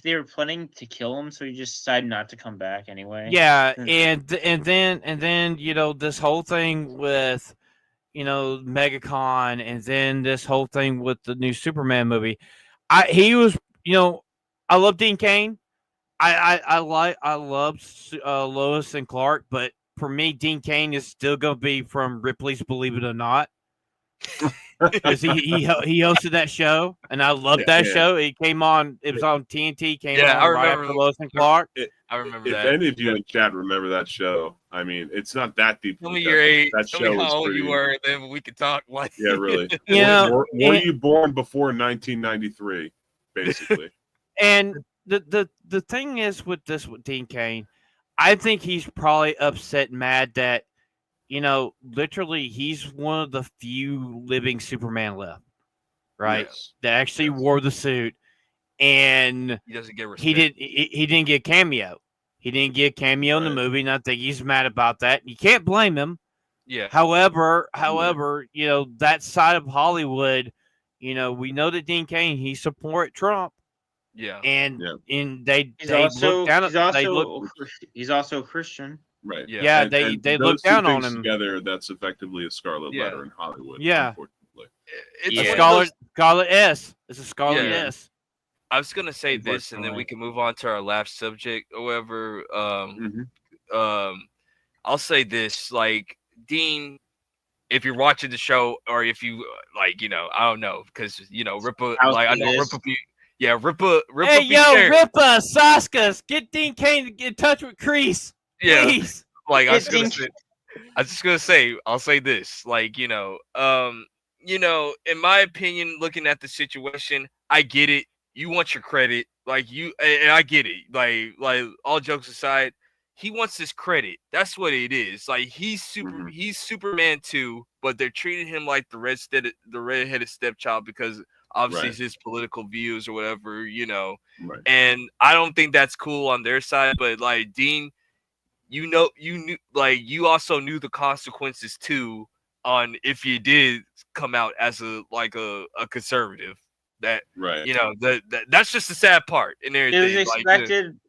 they were planning to kill him, so he just decided not to come back anyway. Yeah, Mm. and then this whole thing with MegaCon, and then this whole thing with the new Superman movie. I love Dean Cain. I love Lois and Clark, but for me, Dean Cain is still gonna be from Ripley's Believe It or Not. Because he hosted that show, and I loved that Yeah. show. It came on. It was on TNT. Came Yeah, on I right remember after Lois and Clark. I remember If that. any of you in chat remember that show, I mean, it's not that deep. Tell me your age. That Tell show me was how old pretty. you were, then we could talk. Like, Yeah, really. You know, were and- you born before 1993? Basically. And the thing is with Dean Cain, I think he's probably upset, and mad that literally he's one of the few living Superman left, right? Yes. That actually Yes. wore the suit, and he doesn't get respect. he didn't get a cameo. He didn't get a cameo in the Right. movie, and I think he's mad about that. You can't blame him. Yeah. However, that side of Hollywood, we know that Dean Cain, he support Trump, Yeah. and Yeah. they He's they also look down he's at also he's also a Christian. Right. Yeah. Yeah, And they those look two down on things him. together. That's effectively a scarlet Yeah. letter in Hollywood. Yeah. Unfortunately. It's Yeah. one of those- Scarlet S. It's a Scarlet Yeah. S. I was gonna say this, and then we Unfortunately. can move on to our last subject, or whatever. Mhm. I'll say this, like, Dean, if you're watching the show, or if you I don't know, because Rippa, I'll like, I say know this. Rippa be, yeah, Rippa. Hey, be yo, shared. Rippa, Saskas, get Dean Cain to get in touch with Crease, Yeah, please. like, Get Dean- I was just gonna say, I'll say this, like, in my opinion, looking at the situation, I get it. You want your credit, like, and I get it. Like all jokes aside, he wants his credit. That's what it is. Like, he's Mhm. he's Superman too, but they're treating him like the redheaded stepchild because obviously Right. it's his political views or whatever, Right. And I don't think that's cool on their side. But, like, Dean, you knew, like, you also knew the consequences too on if you did come out as a conservative. That Right. that's just the sad part and It everything. was like, expected.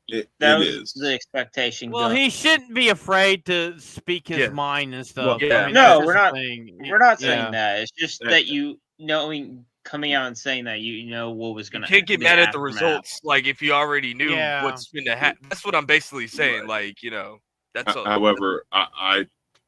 It That is. was the expectation. Well, going- he shouldn't be afraid to speak his Yeah. mind and stuff. Well, yeah. I mean, No, that's just we're the not- thing. We're not saying Yeah. that. It's just Yeah. that coming out and saying that you know what was you going to. can't get mad at the results, like, if you already knew Yeah. what's going to happen. That's what I'm basically saying. Right. Like, that's all. However, I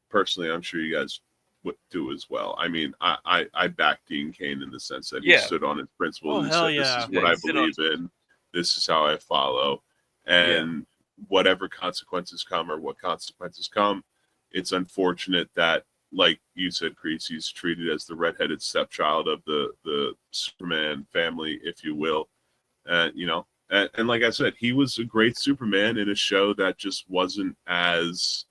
personally, I'm sure you guys would do as well. I mean, I back Dean Cain in the sense that he Yeah. stood on his principles. Oh, He hell said, "This yeah. is what Yeah, I he stood on believe in. This is how I follow." And whatever consequences come, or what consequences come, it's unfortunate that, like you said, Crease, he's treated as the redheaded stepchild of the Superman family, if you will. And And like I said, he was a great Superman in a show that just wasn't as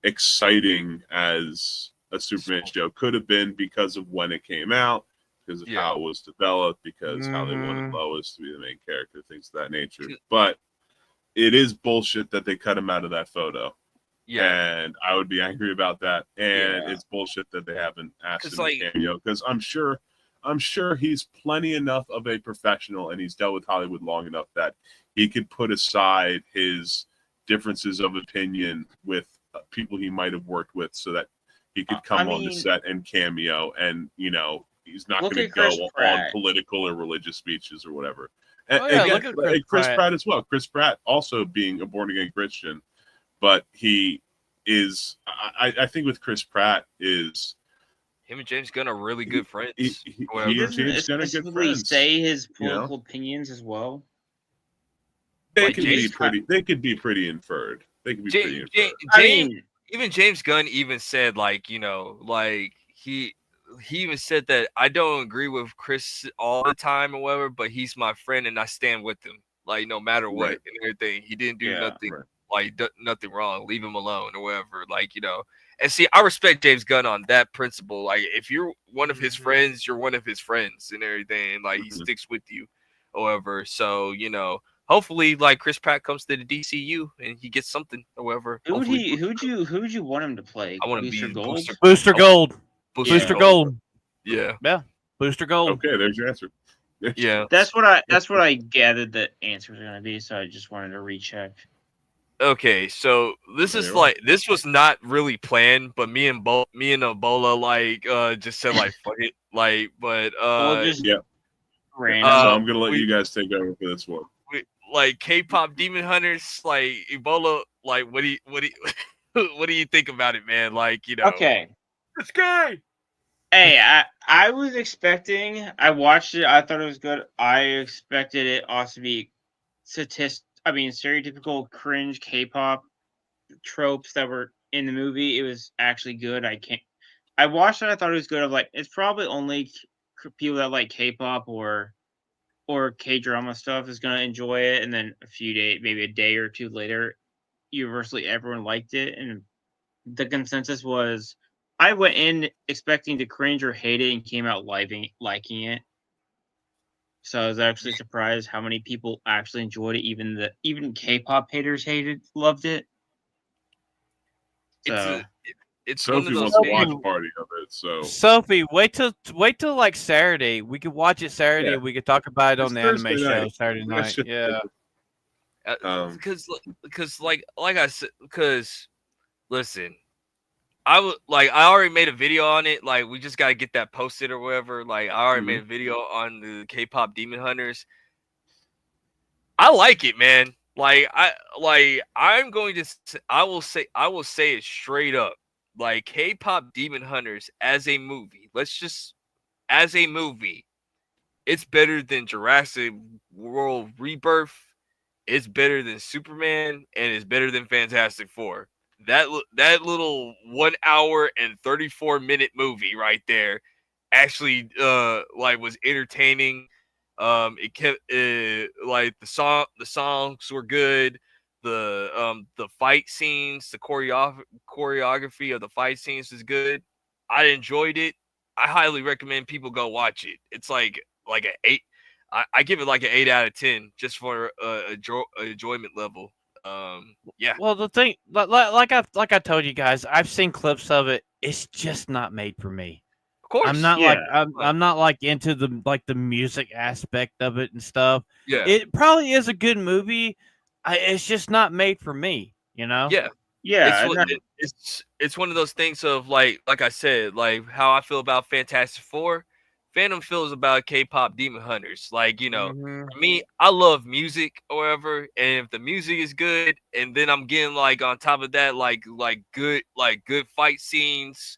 exciting as a Superman show could have been because of when it came out, because of how it was developed, because how they wanted Lois to be the main character, things of that nature. But it is bullshit that they cut him out of that photo. Yeah. And I would be angry about that. And it's bullshit that they haven't asked him to cameo, because I'm sure he's plenty enough of a professional and he's dealt with Hollywood long enough that he could put aside his differences of opinion with people he might have worked with so that he could come on the set and cameo, and he's not going to go on political or religious speeches or whatever. And again, Chris Pratt as well. Chris Pratt also being a born-again Christian, but he is, I think with Chris Pratt is, him and James Gunn are really good friends. He James Gunn are good friends. Say his political opinions as well. They could be pretty inferred. They could be pretty inferred. Even James Gunn even said, he even said that I don't agree with Chris all the time or whatever, but he's my friend and I stand with him, no matter what and everything. He didn't do nothing nothing wrong. Leave him alone or whatever. And see, I respect James Gunn on that principle. If you're one of his friends, you're one of his friends and everything. He sticks with you, however. So hopefully, Chris Pratt comes to the DCU and he gets something, however. Who'd you want him to play? I want to be Booster Gold. Booster Gold. Yeah. Booster Gold. Okay, there's your answer. Yeah. That's what I gathered the answer was gonna be. So I just wanted to recheck. Okay, so this is this was not really planned, but me and Ebola just said fuck it, but random. So I'm gonna let you guys take over for this one. K-pop Demon Hunters, Ebola, what do you think about it, man? Okay, it's gay. Hey, I was expecting. I watched it. I thought it was good. I expected it also to be stereotypical cringe K-pop tropes that were in the movie. It was actually good. I watched it. I thought it was good. It's probably only people that like K-pop or K-drama stuff is gonna enjoy it. And then maybe a day or two later, universally everyone liked it. And the consensus was, I went in expecting to cringe or hate it and came out liking it. So I was actually surprised how many people actually enjoyed it. Even K-pop haters loved it. So it's Sophie wants to watch a party of it. So Sophie, wait till Saturday. We could watch it Saturday. Yeah. We could talk about it on the anime show Saturday night. Yeah. Because I said, listen. I already made a video on it. We just gotta get that posted or whatever. I already made a video on the K-pop Demon Hunters. I like it, man. I will say it straight up. K-pop Demon Hunters as a movie. As a movie, it's better than Jurassic World Rebirth. It's better than Superman, and it's better than Fantastic Four. That little 1 hour and 34-minute movie right there actually was entertaining. It kept the songs were good. The fight scenes, the choreography of the fight scenes is good. I enjoyed it. I highly recommend people go watch it. It's like an 8. I give it an 8 out of 10 just for enjoyment level. Yeah. Well, the thing, like I told you guys, I've seen clips of it. It's just not made for me. Of course, I'm not I'm not into the music aspect of it and stuff. Yeah, it probably is a good movie. It's just not made for me. Yeah. It's one of those things of like I said, how I feel about Fantastic Four. Phantom feels about K-pop Demon Hunters. For me, I love music or whatever, and if the music is good, and then I'm getting on top of that, good fight scenes,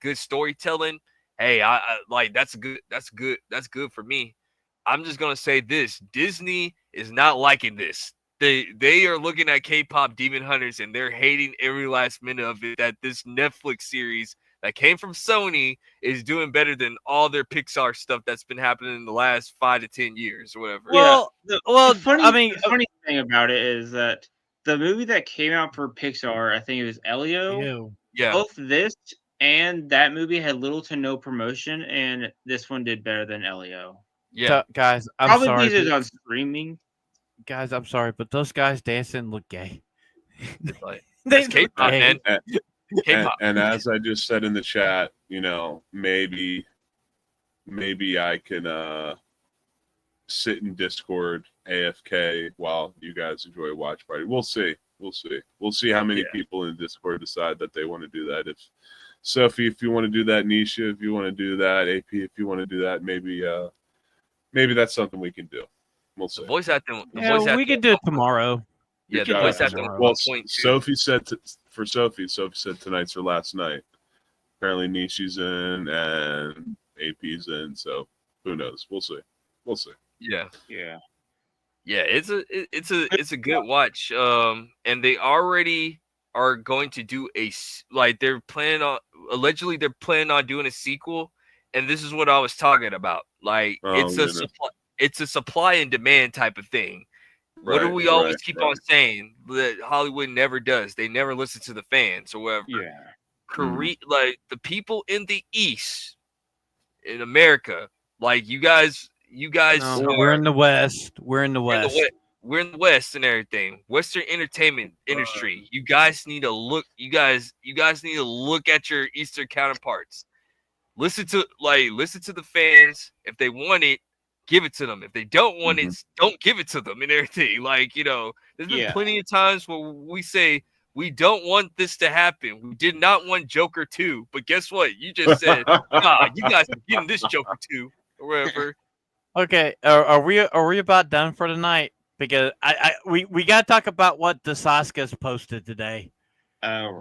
good storytelling. Hey, I that's good for me. I'm just gonna say this: Disney is not liking this. They are looking at K-pop Demon Hunters and they're hating every last minute of it. That this Netflix series that came from Sony is doing better than all their Pixar stuff that's been happening in the last 5 to 10 years or whatever. Well, the funny thing about it is that the movie that came out for Pixar, I think it was Elio. Yeah. Both this and that movie had little to no promotion, and this one did better than Elio. Yeah, guys, I'm Probably sorry. because it's on streaming. Guys, I'm sorry, but those guys dancing look gay. Like, They that's K-pop, man. K-pop. And as I just said in the chat, maybe I can sit in Discord AFK while you guys enjoy a watch party. We'll see. We'll see how many people in Discord decide that they want to do that. If Sophie, if you want to do that, Nisha, if you want to do that, AP, if you want to do that, maybe that's something we can do. We'll see. The voice acting. We can do it tomorrow. Yeah, the voice acting. Well, Sophie said Sophie said tonight's her last night. Apparently Nishi's in and AP's in, so who knows? We'll see. Yeah. Yeah, It's a good watch. And they already are going to do they're planning on doing a sequel, and this is what I was talking about. Like it's a supply and demand type of thing. What do we always keep on saying that Hollywood never does? They never listen to the fans or whatever. Yeah. Like the people in the East, in America, like you guys. We're in the West. We're in the West. We're in the West and everything. Western entertainment industry. You guys need to look. You guys need to look at your Eastern counterparts. Listen to the fans. If they want it, give it to them. If they don't want it, don't give it to them and everything. Like, there's been plenty of times where we say we don't want this to happen. We did not want Joker 2, but guess what? You just said, nah, you guys are getting this Joker 2 or whatever. Okay, are we about done for tonight? Because we got to talk about what the Saskas posted today.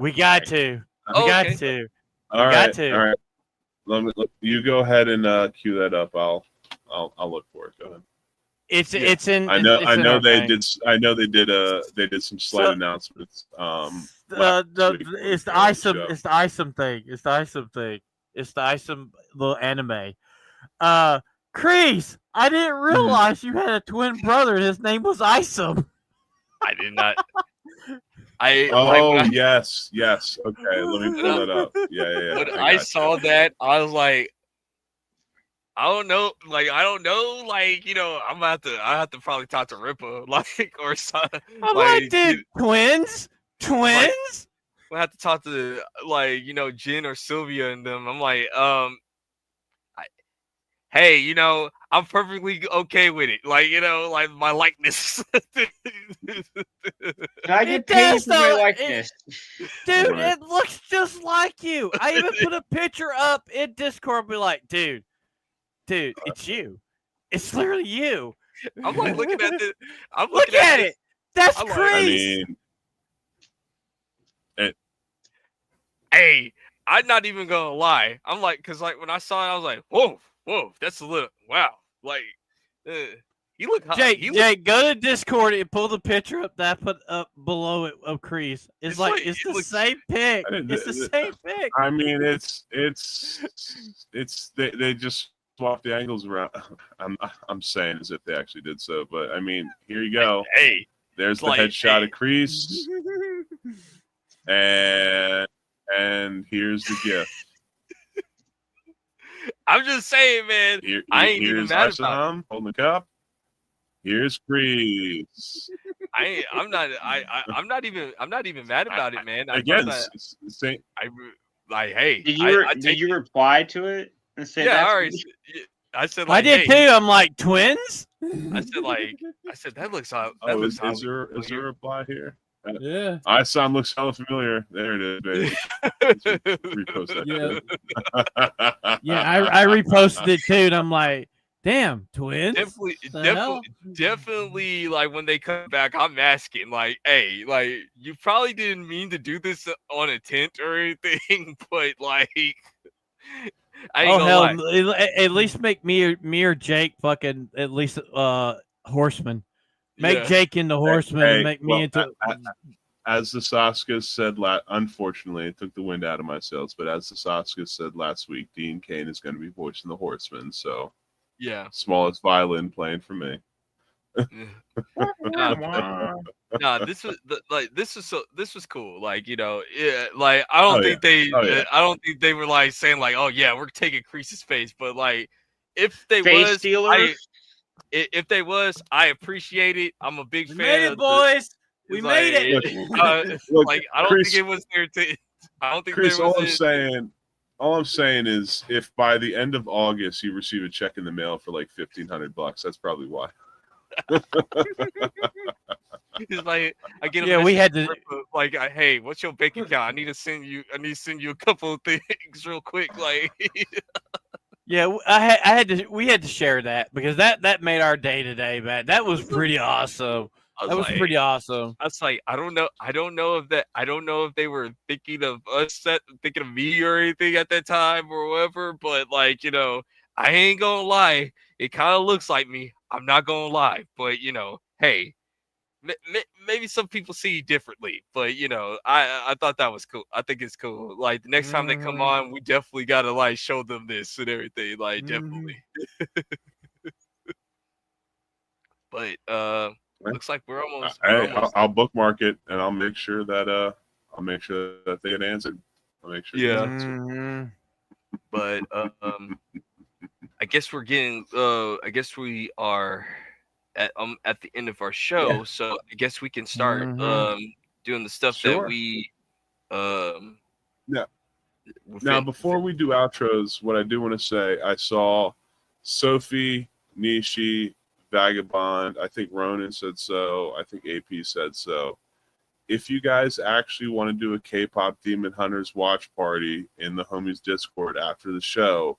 We got to. All right. You go ahead and cue that up. I'll look for it. Go ahead. It's in. I know they did some slight announcements. It's the Isom thing. It's the Isom little anime. Kreese, I didn't realize you had a twin brother. His name was Isom. I did not. Yes. Okay, let me pull it up. Yeah. When I saw that, I was like, I don't know. I have to probably talk to Rippa, or something. I'm like, dude, twins. We'll have to talk to Jen or Sylvia and them. I'm like, hey, I'm perfectly okay with it. Like my likeness. I get paid for my likeness. Dude, it looks just like you. I even put a picture up in Discord, be like, dude, it's you. It's literally you. I'm like looking at this. Look at it. That's crazy. Hey, I'm not even gonna lie. I'm like, cause when I saw it, I was like, whoa, that's a little wow. Like, you look hot. Jake, go to Discord and pull the picture up that I put up below it of Kreese. It's the same pic. It's the same pic. I mean, they just swapped the angles around. I'm saying as if they actually did so, but I mean, here you go. Hey, there's the headshot of Kreese, and here's the gift. I'm just saying, man. I ain't even mad about it. Holding the cup. Here's Kreese. I'm not even mad about it, man. Again, hey. Did you reply to it and say I said I did too. I'm like, twins? I said that looks hot. Is there a reply here? Yeah. Isom looks hella familiar. There it is, baby. Repost that. Yeah, I reposted it too, and I'm like, damn, twins. Definitely. Like when they come back, I'm asking, like, hey, like you probably didn't mean to do this on intent or anything, but like, I ain't gonna lie. At least make me or Jake fucking at least horseman. Make Jake into horseman and make me into. as the Saskas said, unfortunately, it took the wind out of my sails. But as the Saskas said last week, Dean Cain is going to be voicing the Horsemen. So Yeah. smallest violin playing for me. Nah, this was cool. Like, you know, yeah, like I don't think they were like saying like, oh yeah, we're taking Kreese's face, but like if they Face stealers. If they was, I appreciate it. I'm a big fan made of it, boys. We it's made like, it. Look, like I don't Kreese- think it was there to. I don't think Chris, there was. all I'm saying is, if by the end of August you receive a check in the mail for like $1,500, that's probably why. It's like I get a Yeah, we message had to- from, like, hey, what's your bank account? I need to send you a couple of things real quick. Like, Yeah, we had to share that because that made our day today, man. That was pretty awesome. That was like, pretty awesome. I was like, I don't know if they were thinking of us, thinking of me or anything at that time or whatever. But like, you know, I ain't gonna lie, it kind of looks like me. I'm not gonna lie, but you know, hey, maybe some people see differently, but you know, I thought that was cool. I think it's cool. Like the next time they come on, we definitely gotta like show them this and everything. Like definitely. But looks like we're almost. I'll bookmark it and I'll make sure that they get answered. I'll make sure. Yeah. But I guess we're getting. I guess we are at the end of our show, Yeah. so I guess we can start doing the stuff that we Yeah. Now, before we do outros, what I do want to say, I saw Sophie, Nishi, Vagabond. I think Ronan said so. I think AP said so. If you guys actually want to do a K-pop Demon Hunters watch party in the homies Discord after the show,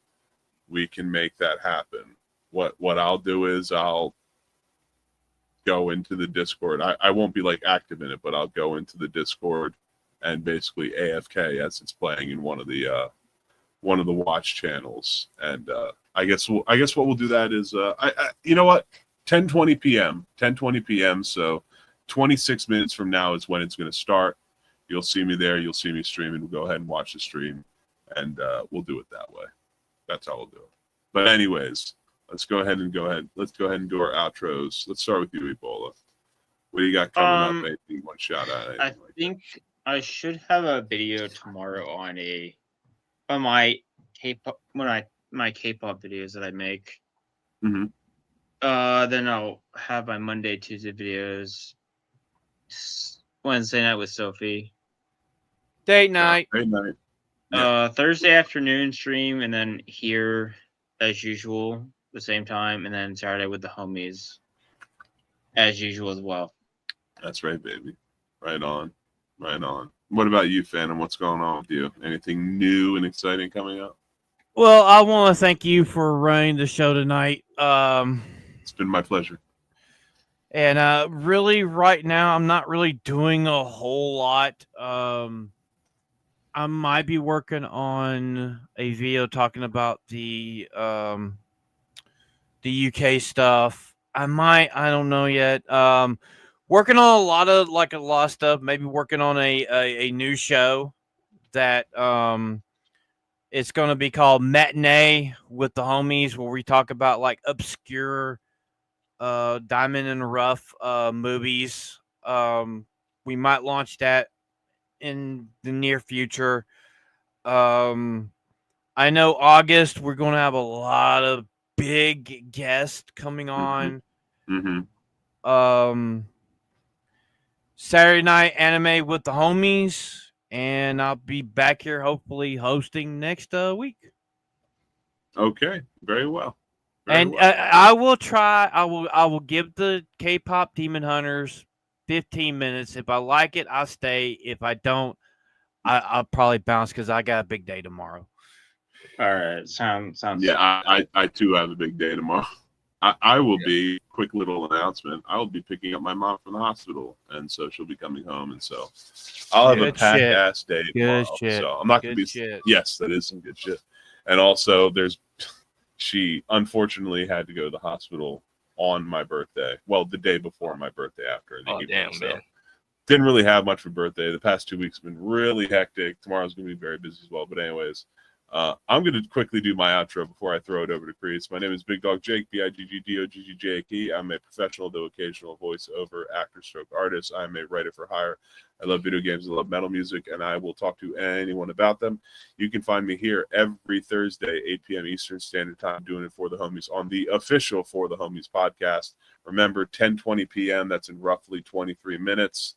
we can make that happen. What I'll do is I'll go into the Discord. I won't be like active in it, but I'll go into the Discord and basically AFK as it's playing in one of the watch channels. And I guess what we'll do that is you know what, 10:20 p.m. So 26 minutes from now is when it's going to start. You'll see me there. You'll see me streaming. We'll go ahead and watch the stream, and we'll do it that way. That's how we'll do it. But anyways, let's go ahead and do our outros. Let's start with you, Ebola. What do you got coming up? Anything you want to shout out? I think I should have a video tomorrow on my K-pop my K-pop videos that I make. Mm-hmm. Then I'll have my Monday, Tuesday videos. Wednesday night with Sophie. Date night. Date night. Yeah. Thursday afternoon stream, and then here as usual the same time, and then Saturday with the homies as usual as well. That's right, baby. Right on. What about you, Phantom? What's going on with you? Anything new and exciting coming up? Well, I want to thank you for running the show tonight. It's been my pleasure. And really, right now, I'm not really doing a whole lot. I might be working on a video talking about the UK stuff. I don't know yet. Working on a lot of stuff. Maybe working on a new show that it's going to be called Matinee with the Homies, where we talk about like obscure Diamond in the Rough movies. We might launch that in the near future. I know August we're going to have a lot of big guests coming on. Mm-hmm. Saturday night anime with the homies, and I'll be back here hopefully hosting next week. Okay, very well. I will try. I will give the K-pop Demon Hunters 15 minutes. If I like it, I'll stay. If I don't, I'll probably bounce because I got a big day tomorrow. All right, sounds. Yeah, I too have a big day tomorrow. I will be, quick little announcement, I will be picking up my mom from the hospital, and so she'll be coming home, and so I'll have a packed ass day tomorrow. So I'm not going to be shit. Yes, that is some good shit. And also she unfortunately had to go to the hospital on my birthday. Well, the day before my birthday after. Oh, damn, man. didn't really have much for birthday. The past 2 weeks have been really hectic. Tomorrow's going to be very busy as well. But anyways, I'm going to quickly do my outro before I throw it over to Chris. My name is Big Dog Jake, BIGGDOGGJAKE. I'm a professional, though occasional voiceover actor stroke artist. I'm a writer for hire. I love video games. I love metal music, and I will talk to anyone about them. You can find me here every Thursday, 8 p.m. Eastern Standard Time, doing it for the homies on the official For the Homies podcast. Remember, 10:20 p.m. That's in roughly 23 minutes.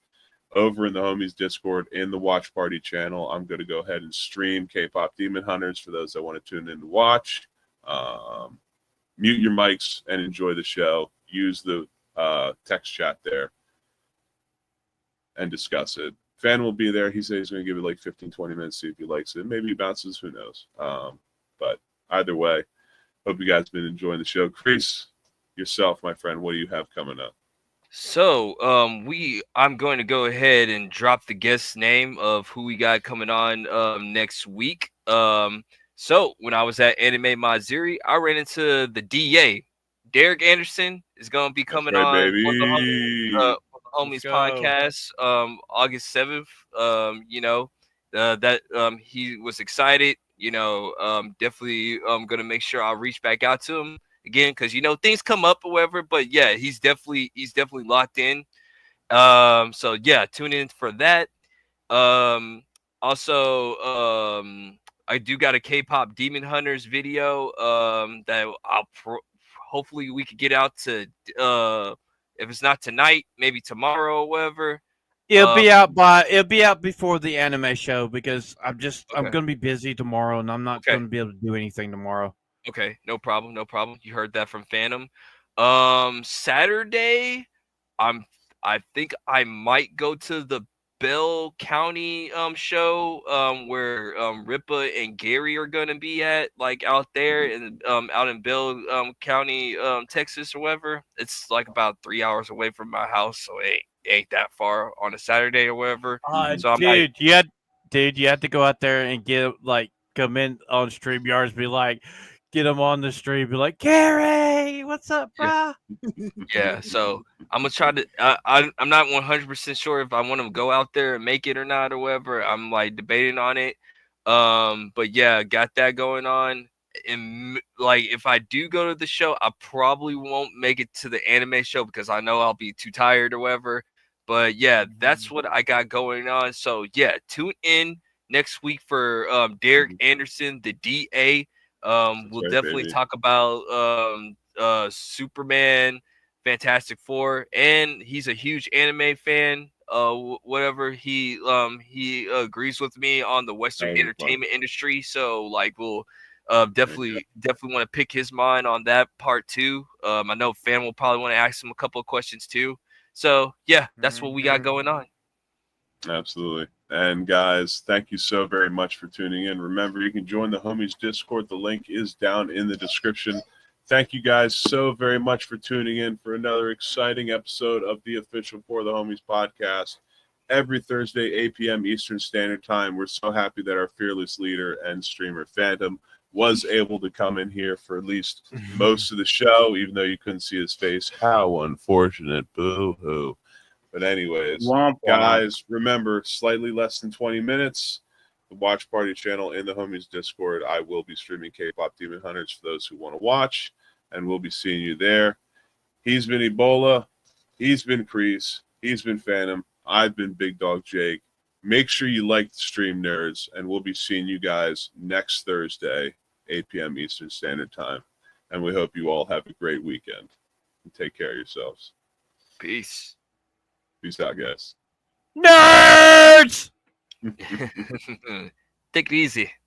Over in the homies Discord in the Watch Party channel, I'm going to go ahead and stream K-Pop Demon Hunters for those that want to tune in to watch. Mute your mics and enjoy the show. Use the text chat there and discuss it. Fan will be there. He said he's going to give it like 15, 20 minutes, see if he likes it. Maybe he bounces, who knows. But either way, hope you guys have been enjoying the show. Chris, yourself, my friend, what do you have coming up? So, I'm going to go ahead and drop the guest name of who we got coming on next week. So when I was at Anime Maziri, I ran into the DA. Derek Anderson is going to be coming on baby. the Homies podcast August 7th. He was excited. Definitely going to make sure I'll reach back out to him again, because things come up or whatever, but yeah, he's definitely locked in. So yeah, tune in for that. Also, I do got a K-Pop Demon Hunters video that hopefully we could get out to if it's not tonight, maybe tomorrow or whatever. It'll be out before the anime show, because I'm gonna be busy tomorrow, and I'm not gonna be able to do anything tomorrow. Okay, no problem. You heard that from Phantom. Saturday, I think I might go to the Bell County show where Ripa and Gary are gonna be at, like out there in out in Bell County, Texas or whatever. It's like about 3 hours away from my house, so it ain't that far on a Saturday or whatever. So you had to go out there and come in on StreamYards, be like, get them on the stream, be like, Gary, what's up, bro? Yeah, so I'm gonna try to. I'm not 100% sure if I want to go out there and make it or not or whatever. I'm like debating on it. But yeah, got that going on. And like, if I do go to the show, I probably won't make it to the anime show because I know I'll be too tired or whatever. But yeah, that's what I got going on. So yeah, tune in next week for Derek Anderson, the DA. We'll definitely talk about Superman, Fantastic Four, and he's a huge anime fan. Whatever, he agrees with me on the Western entertainment industry. So like, we'll definitely want to pick his mind on that part too. I know Fan will probably want to ask him a couple of questions too. So yeah, that's what we got going on. Absolutely. And guys, thank you so very much for tuning in. Remember, you can join the homies Discord. The link is down in the description. Thank you guys so very much for tuning in for another exciting episode of the official For the Homies podcast. Every Thursday, 8 p.m. Eastern Standard Time. We're so happy that our fearless leader and streamer Phantom was able to come in here for at least most of the show, even though you couldn't see his face. How unfortunate. Boo-hoo. But anyways, guys, remember, slightly less than 20 minutes, the Watch Party channel in the homies Discord. I will be streaming K-Pop Demon Hunters for those who want to watch, and we'll be seeing you there. He's been Ebola. He's been Kreese. He's been Phantom. I've been Big Dog Jake. Make sure you like the stream, nerds, and we'll be seeing you guys next Thursday, 8 p.m. Eastern Standard Time. And we hope you all have a great weekend. And take care of yourselves. Peace. Peace out, guys. Nerds! Take it easy.